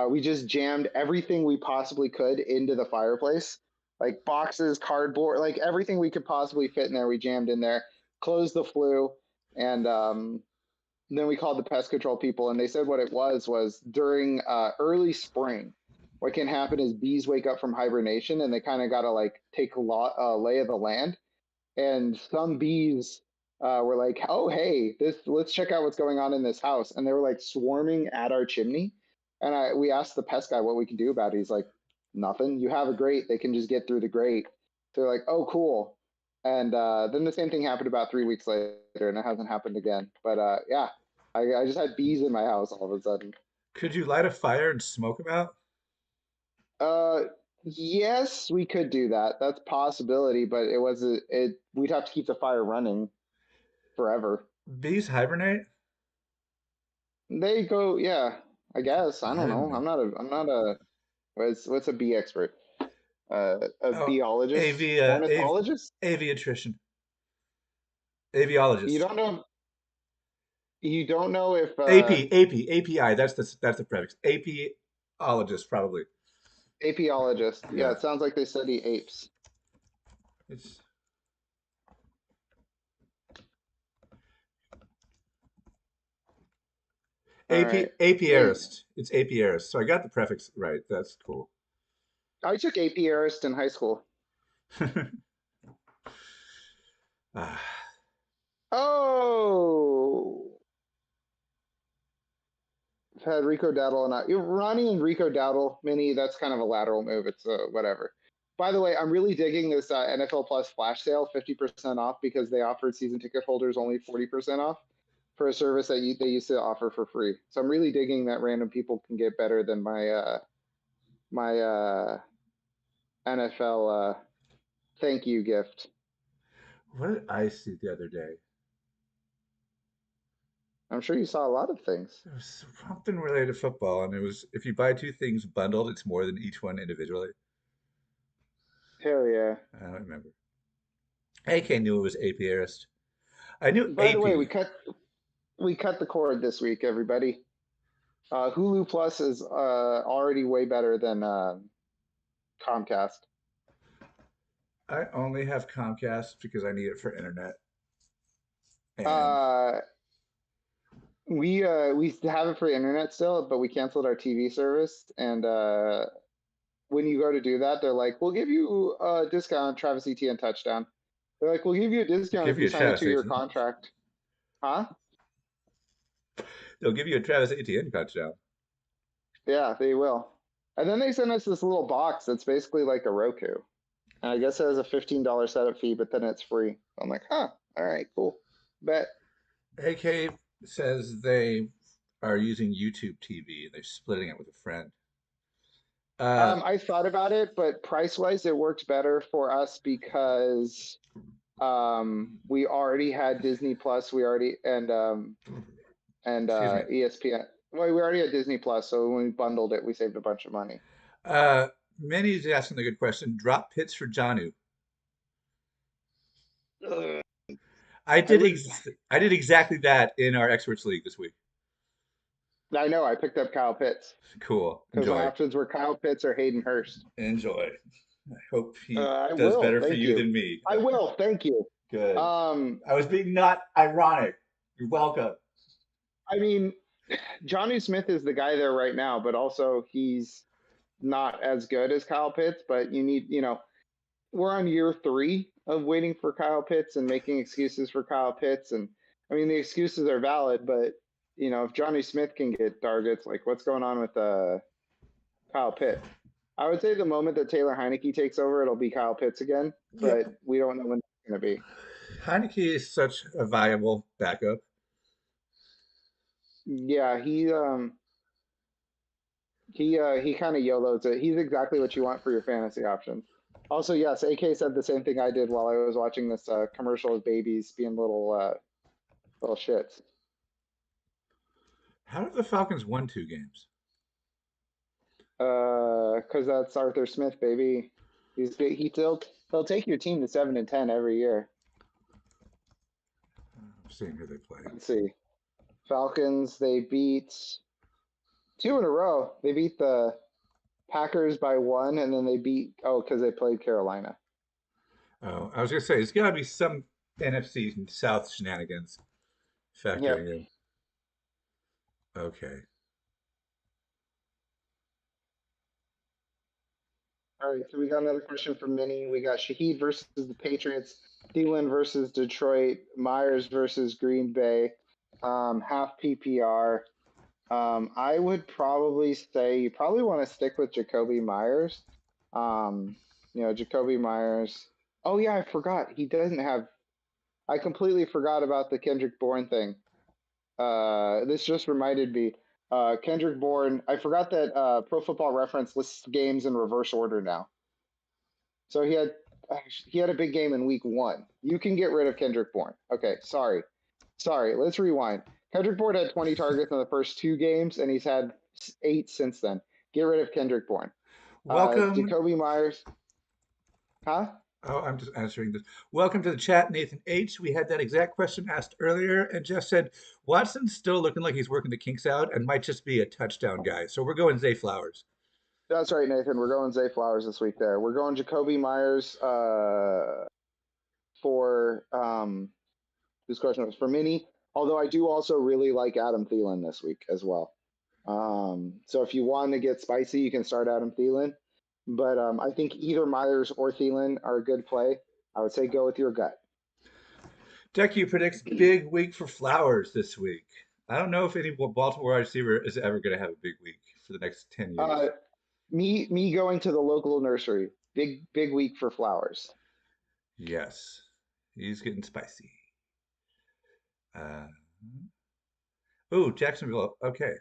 we just jammed everything we possibly could into the fireplace, like boxes, cardboard, like everything we could possibly fit in there we jammed in there, closed the flue, and then we called the pest control people, and they said what it was during early spring, what can happen is bees wake up from hibernation and they kind of got to like take a lay of the land, and some bees were like, "Oh, hey, let's check out what's going on in this house," and they were like swarming at our chimney. And we asked the pest guy what we could do about it. He's like, "Nothing. You have a grate. They can just get through the grate." They're like, "Oh, cool." And then the same thing happened about 3 weeks later, and it hasn't happened again. But yeah, I just had bees in my house all of a sudden. Could you light a fire and smoke them out? Uh, yes, we could do that. That's a possibility, but it was it. We'd have to keep the fire running forever. Bees hibernate? They go, yeah, I guess. I I don't didn't know. know. I'm not a what's a bee expert? A Oh, biologist, AV, ornithologist? aviatrician, You aviologist. don't know you don't know if API. That's the prefix. Apiologist, probably. apiologist. Yeah, Yeah. it sounds like they study apes. It's All right. Hey, apiarist. It's apiarist. So I got the prefix right. That's cool. I took apiarist in high school. Ah, Oh, I've had Rico Dowdle and Ronnie and Rico Dowdle mini. That's kind of a lateral move. It's whatever. By the way, I'm really digging this NFL Plus flash sale, 50% off because they offered season ticket holders only 40% off for a service that they used to offer for free. So I'm really digging that random people can get better than my NFL thank you gift. what did I see the other day? I'm sure you saw a lot of things. It was something related to football, and it was if you buy two things bundled, it's more than each one individually. Hell yeah. I don't remember. AK knew it was apiarist. I knew By the way, AP. we cut the cord this week, everybody. Hulu Plus is already way better than Comcast. I only have Comcast because I need it for internet. And Uh, we have it for internet still, but we canceled our TV service. And when you go to do that, they're like, "We'll give you a discount, Travis Etienne touchdown." They're like, "We'll give you a discount give if you you a sign a Travis 2 year Etienne. contract." Huh? They'll give you a Travis Etienne touchdown. Yeah, they will. And then they sent us this little box that's basically like a Roku. And I guess it has a $15 setup fee, but then it's free. I'm like, huh, all right, cool. Bet. AK says they are using YouTube TV. They're splitting it with a friend. I thought about it, but price-wise, it worked better for us because we already had Disney Plus. We already and Excuse me. ESPN. Well, we already had Disney Plus, so when we bundled it, we saved a bunch of money. Uh, Minnie's asking a good question. Drop pits for Janu. Ugh. I I did would. I did exactly that in our experts league this week. I know. I picked up Kyle Pitts Cool. because my Enjoy. options were Kyle Pitts or Hayden Hurst. Enjoy. I hope he I does will. better for Thank you you. than me. I will. Thank you. Good. Um, I was being not ironic. You're welcome. I mean, Johnny Smith is the guy there right now, but also he's not as good as Kyle Pitts. But we're on year 3 of waiting for Kyle Pitts and making excuses for Kyle Pitts. And I mean, the excuses are valid, but if Johnny Smith can get targets, like what's going on with Kyle Pitts? I would say the moment that Taylor Heineke takes over, it'll be Kyle Pitts again, Yep. but we don't know when it's going to be. Heineke is such a viable backup. Yeah, he kind of YOLOs it. He's exactly what you want for your fantasy options. Also, yes, AK said the same thing I did while I was watching this commercial of babies being little shits. How have the Falcons won 2 games? Because that's Arthur Smith, baby. He'll take your team to 7-10 every year. I'm seeing who they play. Let's see. Falcons, they beat 2 in a row. They beat the Packers by 1, and then they beat because they played Carolina. Oh, I was gonna say, there's gotta be some NFC South shenanigans Yep. factoring in. Okay. All right, so we got another question from Minnie. We got Shaheed versus the Patriots, Thielen versus Detroit, Myers versus Green Bay, half PPR. I would probably say you probably want to stick with Jacoby Myers. Jacoby Myers. Oh yeah, I forgot. He doesn't have. I completely forgot about the Kendrick Bourne thing. This just reminded me. Kendrick Bourne. I forgot that Pro Football Reference lists games in reverse order now. So he had a big game in week 1. You can get rid of Kendrick Bourne. Okay, sorry. Let's rewind. Kendrick Bourne had 20 targets in the first 2 games, and he's had 8 since then. Get rid of Kendrick Bourne. Welcome. Jacoby Myers. Huh? Oh, I'm just answering this. Welcome to the chat, Nathan H. We had that exact question asked earlier, and Jeff said Watson's still looking like he's working the kinks out and might just be a touchdown guy. So we're going Zay Flowers. That's right, Nathan. We're going Zay Flowers this week there. We're going Jacoby Myers for this question was for Minnie. Although I do also really like Adam Thielen this week as well. So if you want to get spicy, you can start Adam Thielen. But I think either Myers or Thielen are a good play. I would say go with your gut. Deku predicts big week for Flowers this week. I don't know if any Baltimore wide receiver is ever going to have a big week for the next 10 years. Me going to the local nursery. Big week for Flowers. Yes, he's getting spicy. Oh, Jacksonville. Okay.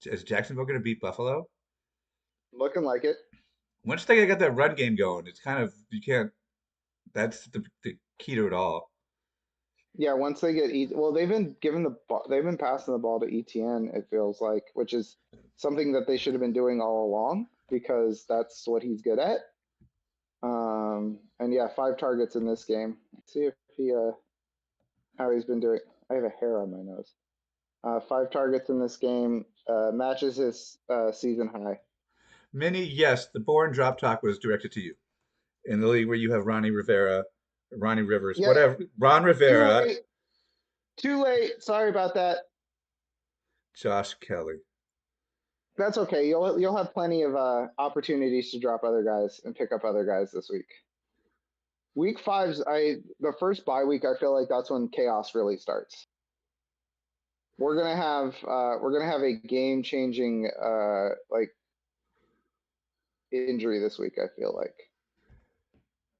Is Jacksonville going to beat Buffalo? Looking like it. Once they get that run game going, it's kind of, you can't, that's the key to it all. Yeah, once they get they've been passing the ball to ETN, it feels like, which is something that they should have been doing all along because that's what he's good at. And yeah, 5 targets in this game. Let's see if he how he's been doing. I have a hair on my nose. 5 targets in this game matches his season high. Minnie, yes, the Bourne drop talk was directed to you. In the league where you have Ronnie Rivers, Yeah, whatever, Ron too Rivera, late. Too late. Sorry about that. Josh Kelly. That's okay. You'll have plenty of opportunities to drop other guys and pick up other guys this week. Week 5's the first bye week. I feel like that's when chaos really starts. We're gonna have a game changing injury this week, I feel like.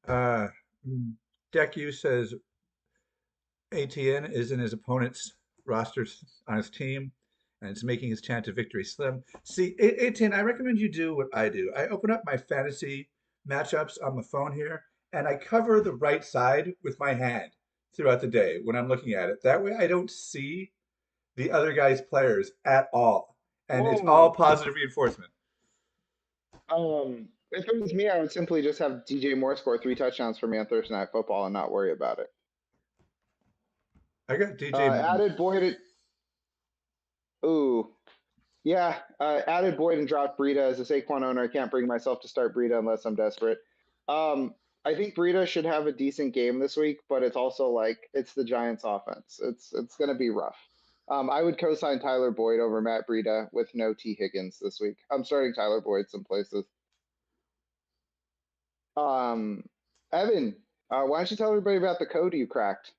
Uh, Deku says ATN is in his opponent's rosters on his team, and it's making his chance of victory slim. See, ATN, I recommend you do what I do. I open up my fantasy matchups on the phone here, and I cover the right side with my hand throughout the day when I'm looking at it. That way, I don't see the other guy's players at all, and it's all Whoa. positive reinforcement. If it was me, I would simply just have DJ Moore score 3 touchdowns for me on Thursday Night Football and not worry about it. I got DJ. Added Boyd. Ooh, yeah. Added Boyd and dropped Breida as a Saquon owner. I can't bring myself to start Breida unless I'm desperate. I think Breida should have a decent game this week, but it's also like it's the Giants' offense. It's going to be rough. I would co-sign Tyler Boyd over Matt Breida with no T. Higgins this week. I'm starting Tyler Boyd some places. Evan, why don't you tell everybody about the code you cracked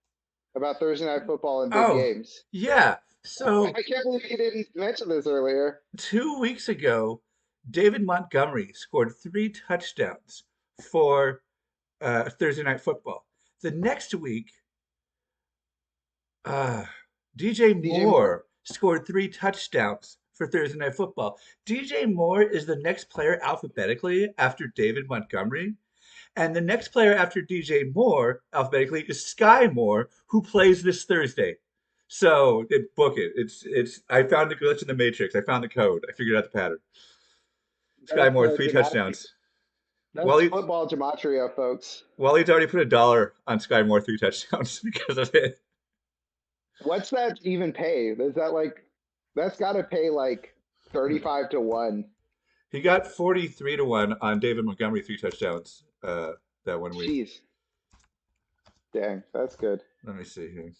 about Thursday Night Football and big Oh, games? yeah. So I can't believe you didn't mention this earlier. 2 weeks ago, David Montgomery scored 3 touchdowns for Thursday Night Football. The next week, DJ DJ Moore. Moore scored 3 touchdowns for Thursday Night Football. DJ Moore is the next player alphabetically after David Montgomery. And the next player after DJ Moore alphabetically is Sky Moore, who plays this Thursday. So book it. It's. I found the glitch in the matrix. I found the code. I figured out the pattern. Sky That's Moore, three gematria. touchdowns. That's Wally football gematria, folks. Wally's already put $1 on Sky Moore 3 touchdowns because of it. What's that even pay? Is that like that's got to pay like 35 to 1? He got 43 to 1 on David Montgomery 3 touchdowns that 1 week. Jeez. Dang, that's good. Let me see here.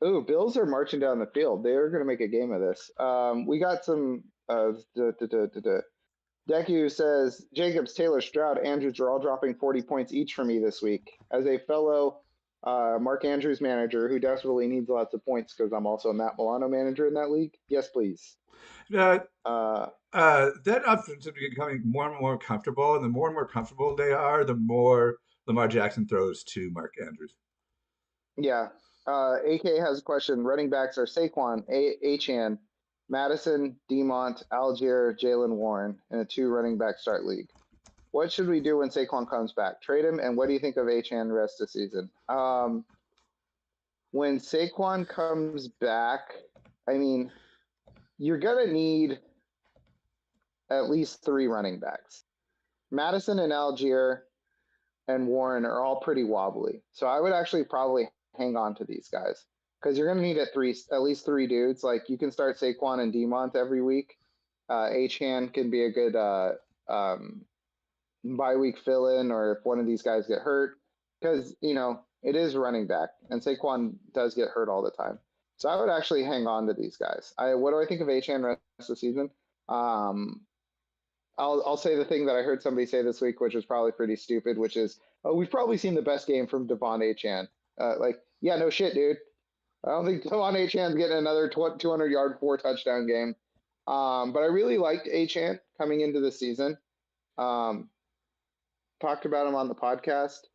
Ooh, Bills are marching down the field. They're going to make a game of this. We got some. Deku says Jacobs, Taylor, Stroud, Andrews are all dropping 40 points each for me this week. As a fellow Mark Andrews manager who desperately needs lots of points because I'm also a Matt Milano manager in that league. Yes, please. That offense is becoming more and more comfortable, and the more comfortable they are, the more Lamar Jackson throws to Mark Andrews. Yeah. AK has a question. Running backs are Saquon, Achane, Madison, Demont, Algier, Jalen Warren in a 2 running back start league. What should we do when Saquon comes back? Trade him, and what do you think of Achane the rest of the season? When Saquon comes back, I mean, you're going to need at least 3 running backs. Madison and Algier and Warren are all pretty wobbly. So I would actually probably hang on to these guys because you're going to need at least 3 dudes. Like you can start Saquon and Demont every week. Achane can be a good bye week fill in, or if one of these guys get hurt, because it is running back and Saquon does get hurt all the time. So I would actually hang on to these guys. What do I think of Achane rest of the season? I'll say the thing that I heard somebody say this week, which is probably pretty stupid, which is, we've probably seen the best game from DAVANTE Achane. Yeah, no shit, dude. I don't think DAVANTE Achane's getting another 200-yard, 4-touchdown game. But I really liked Achane coming into the season. Talked about him on the podcast.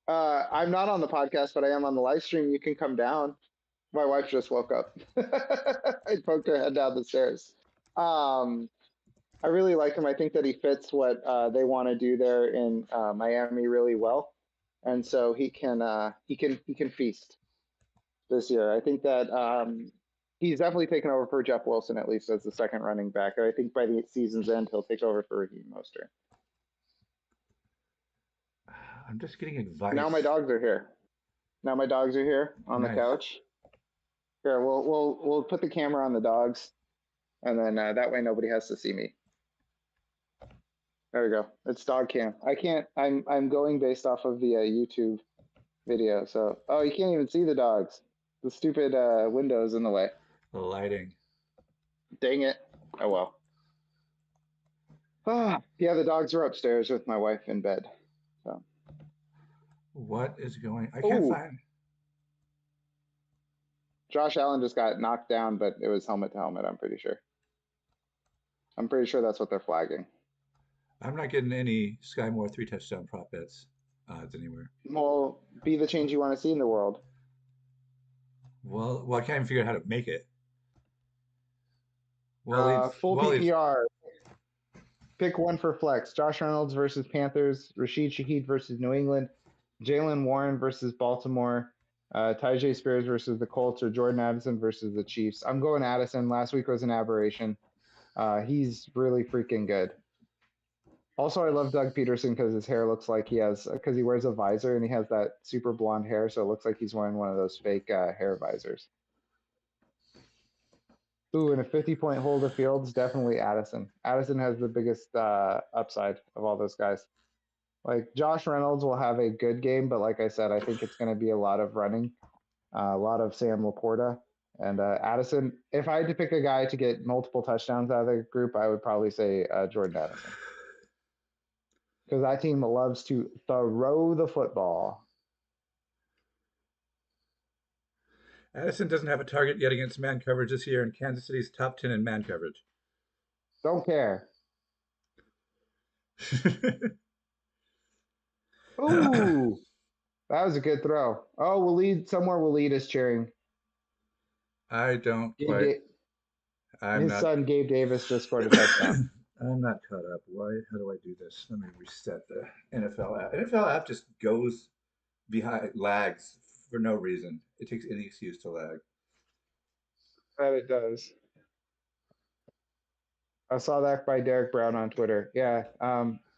I'm not on the podcast, but I am on the live stream. You can come down. My wife just woke up. I poked her head down the stairs. I really like him. I think that he fits what they want to do there in Miami really well, and so he can feast this year. I think that he's definitely taken over for Jeff Wilson, at least as the second running back. And I think by the season's end, he'll take over for Raheem Mostert. I'm just getting advice. Now my dogs are here. On the couch. Here, we'll put the camera on the dogs, and then that way nobody has to see me. There we go. It's dog cam. I'm going based off of the YouTube video. So, you can't even see the dogs. The stupid window's in the way. The lighting. Dang it. Oh well. Yeah, the dogs are upstairs with my wife in bed. So. What is going? I can't find. Josh Allen just got knocked down, but it was helmet to helmet, I'm pretty sure. I'm pretty sure that's what they're flagging. I'm not getting any Sky Moore 3 touchdown prop bets odds anywhere. Well, be the change you want to see in the world. Well, I can't even figure out how to make it. Waleed's Full Waleed's PPR. Pick one for flex. Josh Reynolds versus Panthers. Rashid Shaheed versus New England. Jalen Warren versus Baltimore. Tyjae Spears versus the Colts, or Jordan Addison versus the Chiefs. I'm going Addison. Last week was an aberration. He's really freaking good. Also, I love Doug Peterson because his hair looks like because he wears a visor and he has that super blonde hair, so it looks like he's wearing one of those fake hair visors. Ooh, and a 50-point hold of Fields, definitely Addison. Addison has the biggest upside of all those guys. Like Josh Reynolds will have a good game, but like I said, I think it's going to be a lot of running, a lot of Sam Laporta. And Addison, if I had to pick a guy to get multiple touchdowns out of the group, I would probably say Jordan Addison. Because that team loves to throw the football. Addison doesn't have a target yet against man coverage this year, and Kansas City's top 10 in man coverage. Don't care. Ooh, that was a good throw. Oh, Waleed is cheering. I don't Gabe quite. Da- I'm His not. son Gabe Davis just scored a touchdown. I'm not caught up. Why? How do I do this? Let me reset the NFL app. NFL app just goes behind lags for no reason. It takes any excuse to lag. That it does. I saw that by Derek Brown on Twitter. Yeah.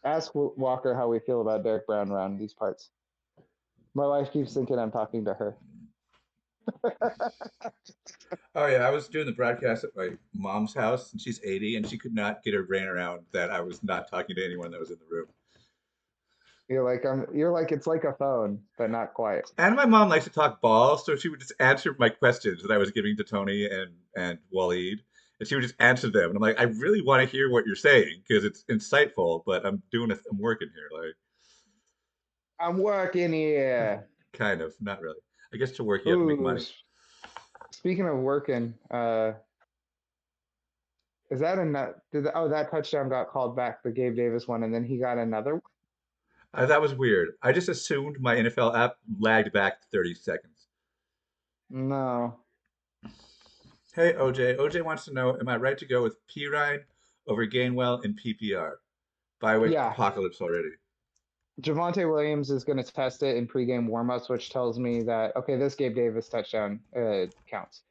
Ask Walker how we feel about Derek Brown around these parts. My wife keeps thinking I'm talking to her. Oh yeah, I was doing the broadcast at my mom's house, and she's 80, and she could not get her brain around that I was not talking to anyone that was in the room. You're like it's like a phone, but not quite. And my mom likes to talk ball, so she would just answer my questions that I was giving to Tony and Waleed, and she would just answer them. And I'm like, I really want to hear what you're saying because it's insightful, but I'm working here, like I'm working here. kind of, not really. I guess to work you have to make Ooh, money. speaking of working, is that enough? That touchdown got called back, the Gabe Davis one, and then he got another one? That was weird. I just assumed my NFL app lagged back 30 seconds. No. Hey, OJ. OJ wants to know, am I right to go with P. Ryan over Gainwell in PPR? Bye week Yeah. apocalypse already. Javonte Williams is going to test it in pregame warmups, which tells me that, okay, this Gabe Davis touchdown counts,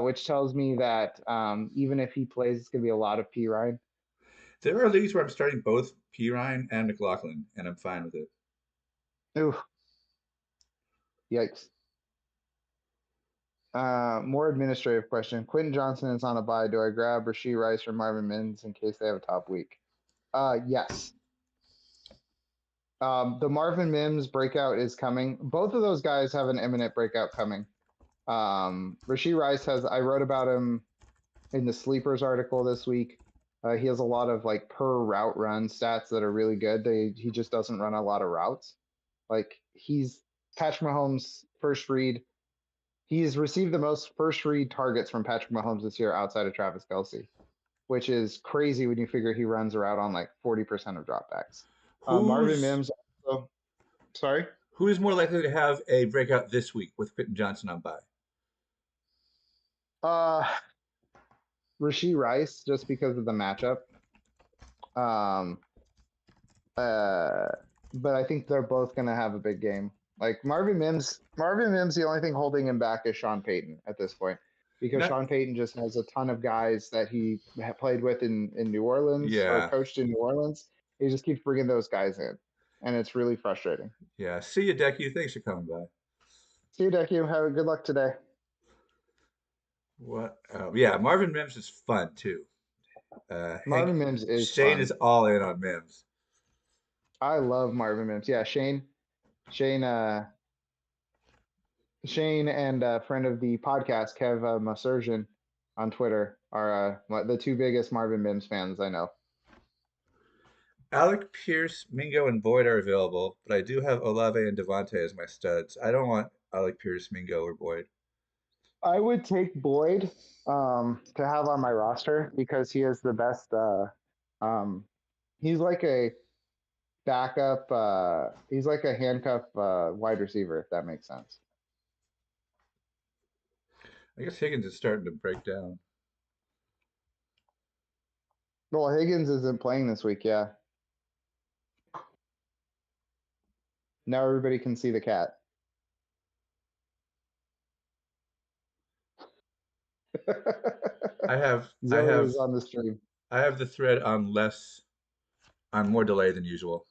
which tells me that even if he plays, it's going to be a lot of P. Ryan. There are leagues where I'm starting both P. Ryan and McLaughlin, and I'm fine with it. Ooh, yikes. More administrative question. Quentin Johnson is on a bye. Do I grab Rashee Rice or Marvin Mims in case they have a top week? Yes. The Marvin Mims breakout is coming. Both of those guys have an imminent breakout coming. Rashee Rice I wrote about him in the Sleepers article this week. He has a lot of like per route run stats that are really good. He just doesn't run a lot of routes. Like he's Patrick Mahomes' first read. He's received the most first read targets from Patrick Mahomes this year outside of Travis Kelce, which is crazy when you figure he runs a route on like 40% of dropbacks. Marvin Who's Mims also, sorry. who is more likely to have a breakout this week with Quentin Johnson on bye? Uh, Rashee Rice, just because of the matchup. Um, uh, but I think they're both going to have a big game. Like Marvin Mims, the only thing holding him back is Sean Payton at this point, because Not, Sean Payton just has a ton of guys that he played with in New Orleans or yeah, coached in New Orleans. He just keeps bringing those guys in, and it's really frustrating. yeah. See you, Decky. Thanks for coming by. See you, Deku. Have a good luck today. What? Yeah, Marvin Mims is fun too. Hank Marvin Mims is Shane is fun. all in on Mims. I love Marvin Mims. Yeah, Shane, Shane, and a friend of the podcast, Kev Masurgeon, on Twitter, are the two biggest Marvin Mims fans I know. Alec Pierce, Mingo, and Boyd are available, but I do have Olave and DAVANTE as my studs. I don't want Alec Pierce, Mingo, or Boyd. I would take Boyd to have on my roster because he is the best. Um, he's like a backup. He's like a handcuff wide receiver, if that makes sense. I guess Higgins is starting to break down. Well, Higgins isn't playing this week. Yeah. Now everybody can see the cat. I have I Zoe have is on the stream. I have the thread on more delay than usual.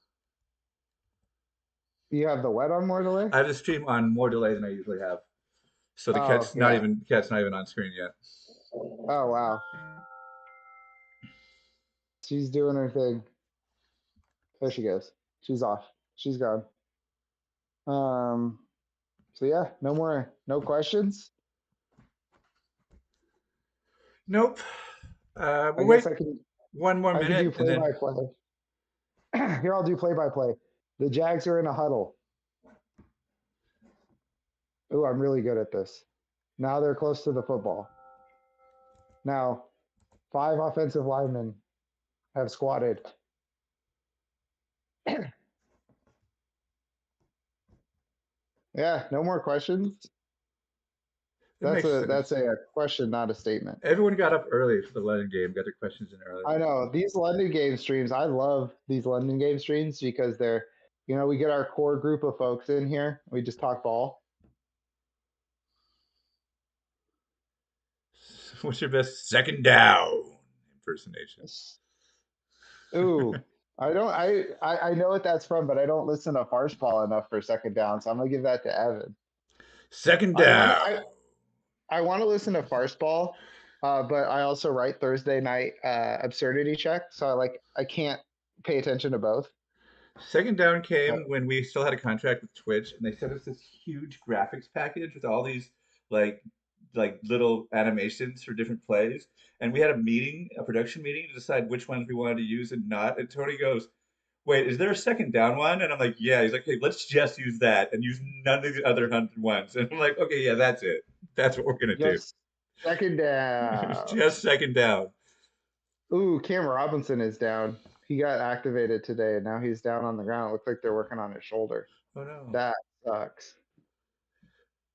You have the wet on more delay? I have the stream on more delay than I usually have. So Oh, yeah. the cat's not even on screen yet. Oh, wow. She's doing her thing. There she goes. She's off. She's gone. So yeah, no questions. Nope. I We'll guess wait I can one more I can do minute and play then by play. Here, I'll do play by play. The Jags are in a huddle. Ooh, I'm really good at this. Now they're close to the football. Now, 5 offensive linemen have squatted. Yeah, no more questions. it makes That's sense. a question, not a statement. Everyone got up early for the London game, got their questions in early. I know these London game streams. I love these London game streams because they're, we get our core group of folks in here. We just talk ball. What's your best second down impersonation? Ooh, I don't. I know what that's from, but I don't listen to Farce Ball enough for second down, so I'm gonna give that to Evan. Second I want to. down. I want to listen to Farce Ball, but I also write Thursday night absurdity check, so I can't pay attention to both. Second down Uh, came when we still had a contract with Twitch, and they sent us this huge graphics package with all these like little animations for different plays. And we had a production meeting to decide which ones we wanted to use and not. And Tony goes, "Wait, is there a second down one?" And I'm like, "Yeah." He's like, "Hey, let's just use that and use none of the other 100 ones." And I'm like, "Okay, yeah, that's it. That's what we're gonna do. just second down. Just second down." Ooh, Cam Robinson is down. He got activated today, and now he's down on the ground. It looks like they're working on his shoulder. Oh no. That sucks.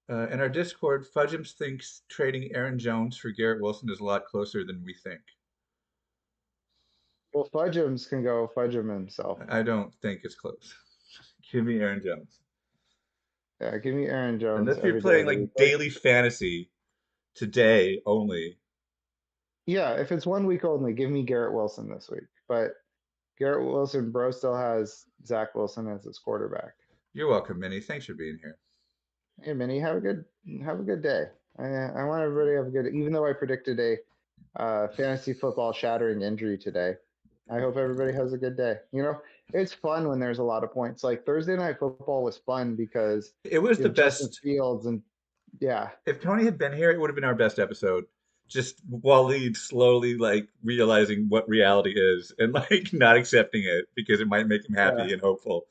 In our Discord, Fudgems thinks trading Aaron Jones for Garrett Wilson is a lot closer than we think. Well, Fudgems can go fudge him himself. I don't think it's close. Give me Aaron Jones. Yeah, give me Aaron Jones Unless you're every day of playing the week. like daily fantasy today only. Yeah, if it's 1 week only, give me Garrett Wilson this week. But Garrett Wilson, bro, still has Zach Wilson as his quarterback. You're welcome, Minnie. Thanks for being here. Hey, Minnie, have a good day. I want everybody to have a good. Even though I predicted a fantasy football shattering injury today, I hope everybody has a good day. It's fun when there's a lot of points. Like Thursday night football was fun because It was you the have Justin best. Fields and yeah, If Tony had been here, it would have been our best episode. Just Waleed slowly like realizing what reality is and like not accepting it because it might make him yeah. happy and hopeful.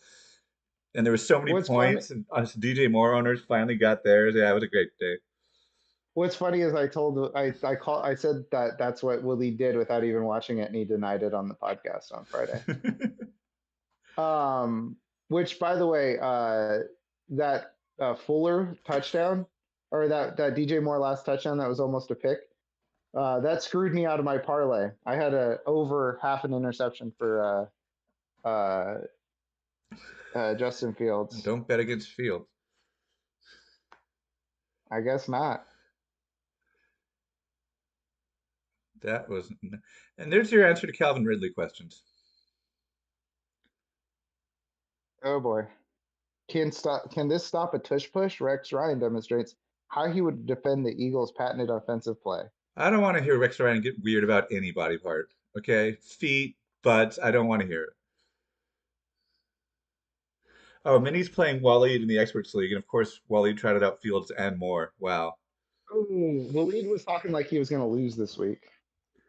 And there were so many What's funny? points, and us DJ Moore owners finally got theirs. Yeah, it was a great day. What's funny is I said that that's what Willie did without even watching it, and he denied it on the podcast on Friday. Um, which by the way, that Fuller touchdown or that DJ Moore last touchdown that was almost a pick. That screwed me out of my parlay. I had a over half an interception for Justin Fields. Don't bet against Fields. I guess not. That was, and there's your answer to Calvin Ridley questions. Oh boy. Can this stop a tush push? Rex Ryan demonstrates how he would defend the Eagles' patented offensive play. I don't want to hear Rex Ryan get weird about any body part. Okay, feet, butts. I don't want to hear it. Oh, Minnie's playing Waleed in the Experts League, and of course, Waleed tried it out Fields and more. Wow. Ooh, the lead was talking like he was going to lose this week.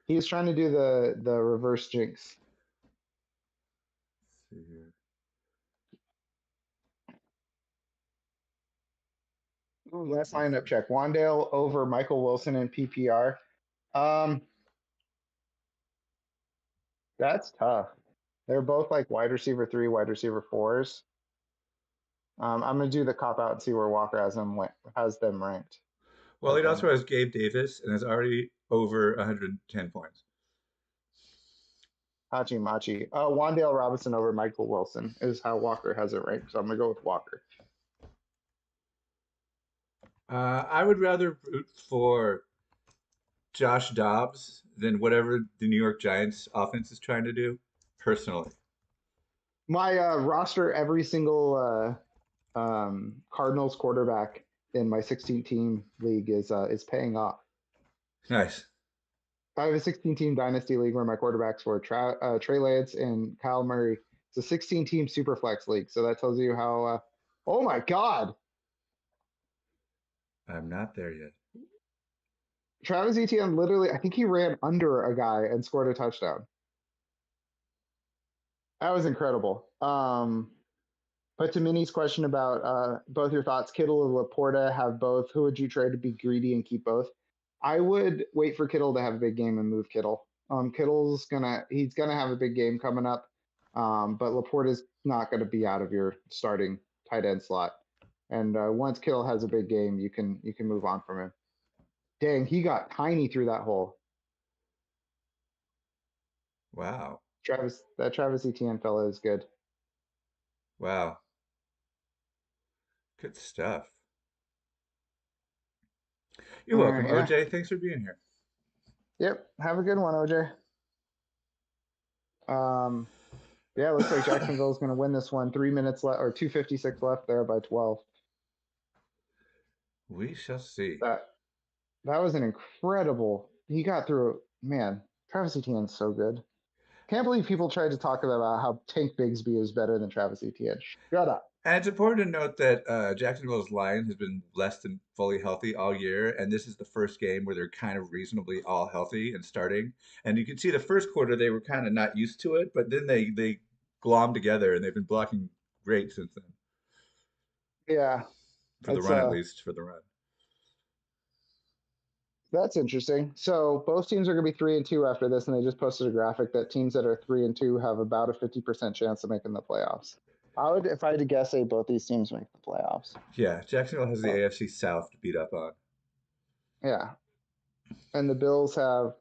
He was trying to do the reverse jinx. Let's see here. Last lineup check. Wandale over Michael Wilson in PPR. Um, that's tough. They're both like wide receiver 3, wide receiver 4s. I'm gonna do the cop out and see where Walker has them ranked. Well, it also has Gabe Davis and is already over 110 points. Hachi Machi. Wandale Robinson over Michael Wilson is how Walker has it ranked. So I'm gonna go with Walker. I would rather root for Josh Dobbs than whatever the New York Giants offense is trying to do, personally. My roster, every single Cardinals quarterback in my 16-team league is paying off. Nice. I have a 16-team dynasty league where my quarterbacks were Trey Lance and Kyle Murray. It's a 16-team super flex league, so that tells you how. Oh my God, I'm not there yet. Travis Etienne literally, I think he ran under a guy and scored a touchdown. That was incredible. But to Minnie's question about both your thoughts, Kittle and Laporta have both. Who would you trade to be greedy and keep both? I would wait for Kittle to have a big game and move Kittle. He's gonna have a big game coming up. But Laporta's not gonna be out of your starting tight end slot. And once Kittle has a big game, you can move on from him. Dang, he got tiny through that hole. Wow. That Travis Etienne fella is good. Wow. Good stuff. You're All welcome, right, yeah. OJ. Thanks for being here. Yep. Have a good one, OJ. Yeah, looks like Jacksonville's going to win this one. 3 minutes left, or 2:56 left there by 12. We shall see. That was an incredible. He got through. Man, Travis Etienne's so good. Can't believe people tried to talk about how Tank Bigsby is better than Travis Etienne. Shut up. And it's important to note that Jacksonville's line has been less than fully healthy all year, and this is the first game where they're kind of reasonably all healthy and starting. And you can see the first quarter they were kind of not used to it, but then they glommed together and they've been blocking great since then. Yeah, For the run, at least for the run. That's interesting. So both teams are going to be 3-2 after this, and they just posted a graphic that teams that are 3-2 have about a 50% chance of making the playoffs. If I had to guess, say both these teams make the playoffs. Yeah, Jacksonville has the AFC South to beat up on. Yeah, and the Bills have.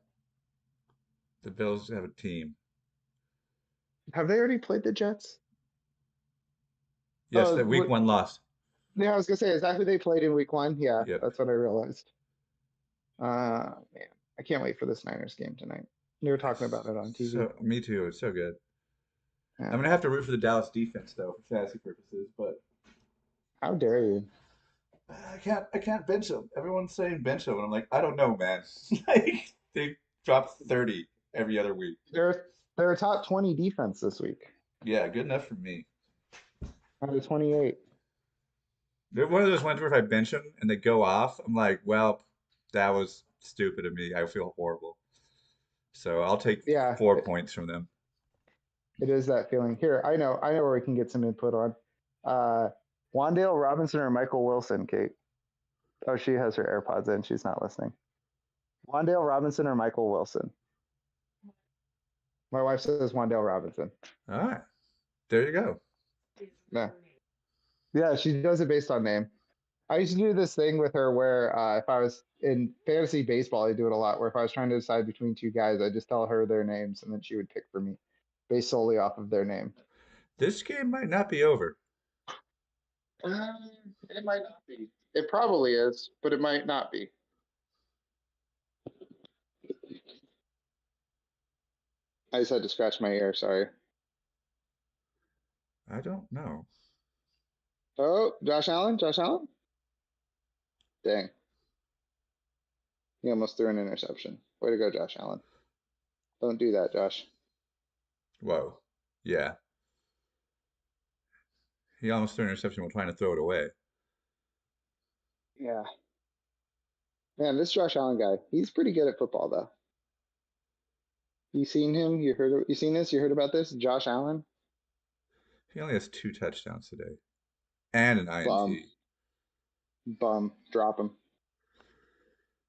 The Bills have a team. Have they already played the Jets? Yes, that week one loss. Yeah, I was gonna say, is that who they played in week 1? Yeah, Yep. That's what I realized. Man, I can't wait for this Niners game tonight. They were talking about it on TV. Me too. It's so good. Yeah. I'm gonna have to root for the Dallas defense though, for fantasy purposes. But how dare you? I can't bench them. Everyone's saying bench them, and I'm like, I don't know, man. Like they drop 30 every other week. They're a top 20 defense this week. Yeah, good enough for me. Out of 28. They're one of those ones where if I bench them and they go off, I'm like, well, that was stupid of me. I feel horrible. So I'll take 4 points from them. It is that feeling. Here, I know where we can get some input on. Wandale Robinson or Michael Wilson, Kate? Oh, she has her AirPods in. She's not listening. Wandale Robinson or Michael Wilson? My wife says Wandale Robinson. All right. There you go. Yeah, she does it based on name. I used to do this thing with her where if I was in fantasy baseball, I do it a lot, where if I was trying to decide between two guys, I just tell her their names and then she would pick for me based solely off of their name. This game might not be over. It might not be. It probably is, but it might not be. I just had to scratch my ear, sorry. I don't know. Oh, Josh Allen? Dang. He almost threw an interception. Way to go, Josh Allen. Don't do that, Josh. Whoa. Yeah. He almost threw an interception while trying to throw it away. Yeah. Man, this Josh Allen guy, he's pretty good at football, though. You seen him? You seen this? You heard about this? Josh Allen? He only has 2 touchdowns today. And an INT. Bum. Drop him.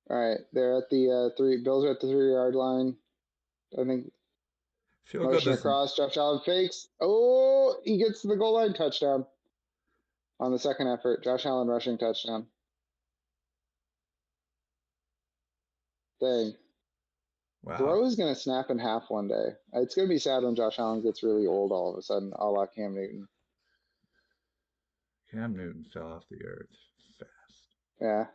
All right, they're at the 3. Bills are at the 3-yard line. I think Field goal motion doesn't. across. Josh Allen fakes. Oh, he gets to the goal line. Touchdown on the second effort. Josh Allen rushing touchdown. Dang. Wow. Bro is going to snap in half one day. It's going to be sad when Josh Allen gets really old all of a sudden, a la Cam Newton. Cam Newton fell off the earth fast. Yeah.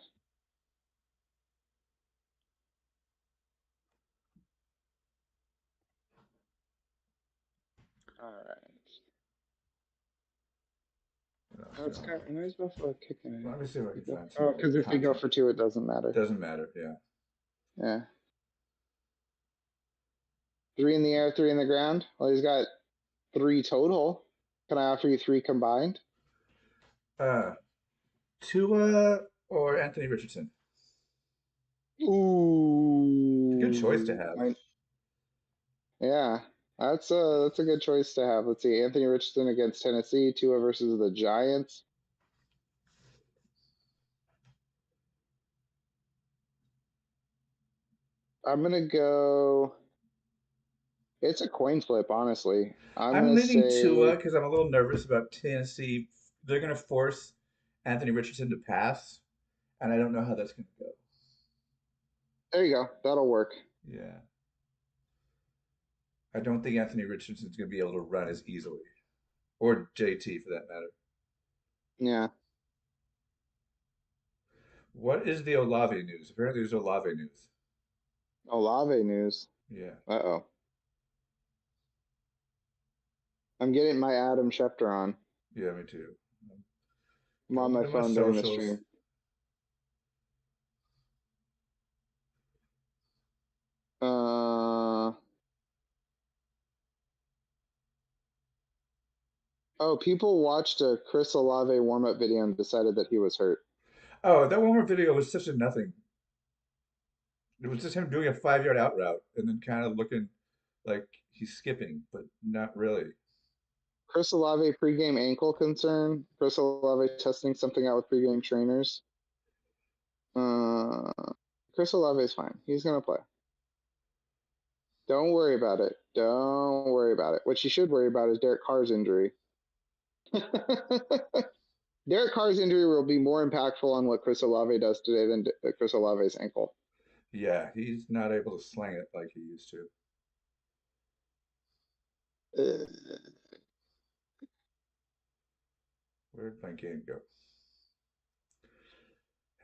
All right. That's kind of, where's Buffalo kicking it? Let me see if I can find Oh, some. because if they go for 2, it doesn't matter. Doesn't matter, yeah. Yeah. 3 in the air, 3 in the ground. Well, he's got 3 total. Can I offer you 3 combined? Tua or Anthony Richardson? Ooh. Good choice to have. Yeah, that's a good choice to have. Let's see, Anthony Richardson against Tennessee, Tua versus the Giants. I'm gonna go. It's a coin flip, honestly. I'm I'm gonna leaning Tua say. because I'm a little nervous about Tennessee. They're going to force Anthony Richardson to pass, and I don't know how that's going to go. There you go. That'll work. Yeah. I don't think Anthony Richardson's going to be able to run as easily, or JT for that matter. Yeah. What is the Olave news? Apparently, there's Olave news. Olave news. Yeah. Uh-oh. I'm getting my Adam Schefter on. Yeah, me too. I'm on my Going to phone during the socials. stream. Oh, people watched a Chris Olave warm-up video and decided that he was hurt. Oh, that one more video was such a nothing. It was just him doing a 5 yard out route and then kind of looking like he's skipping, but not really. Chris Olave pregame ankle concern. Chris Olave testing something out with pregame trainers. Chris Olave is fine. He's gonna play. Don't worry about it. Don't worry about it. What you should worry about is Derek Carr's injury. Derek Carr's injury will be more impactful on what Chris Olave does today than Chris Olave's ankle. Yeah, he's not able to sling it like he used to. Where'd my game go?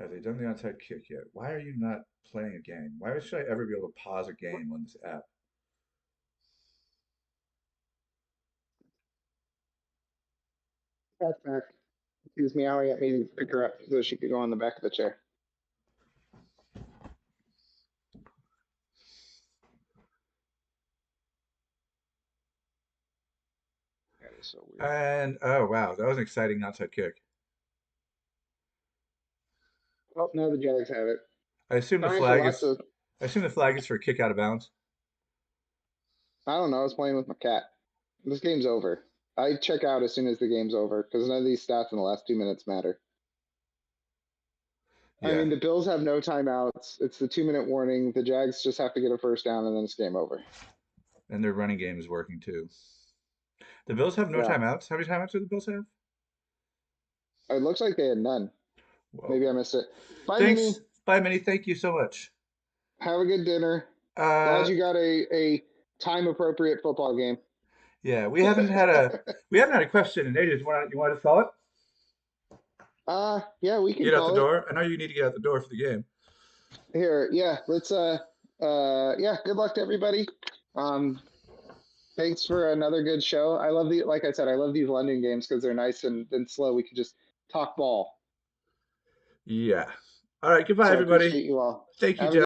Have they done the onside kick yet? Why are you not playing a game? Why should I ever be able to pause a game on this app? Cat's back. She was meowing at me to pick her up so she could go on the back of the chair. That is so weird. And oh wow, that was an exciting onside kick. Oh, now the Jags have it. I assume the Sorry for flag lots is. of. I assume the flag is for a kick out of bounds. I don't know. I was playing with my cat. This game's over. I check out as soon as the game's over because none of these stats in the last 2 minutes matter. Yeah. I mean, the Bills have no timeouts. It's the 2-minute warning. The Jags just have to get a first down and then it's game over. And their running game is working too. The Bills have no Yeah. timeouts. How many timeouts do the Bills have? It looks like they had none. Whoa. Maybe I missed it. Bye, Thanks. Minnie. Bye, Minnie. Thank you so much. Have a good dinner. Glad you got a time appropriate football game. Yeah, we haven't had a question in ages. You want to call it? Yeah, we can Get out call the it. door. I know you need to get out the door for the game. Here, yeah, let's yeah, good luck to everybody. Thanks for another good show. I love like I said, I love these London games because they're nice and slow. We can just talk ball. Yeah. All right, goodbye, So I everybody. appreciate you all. Thank you, Have a Jeff.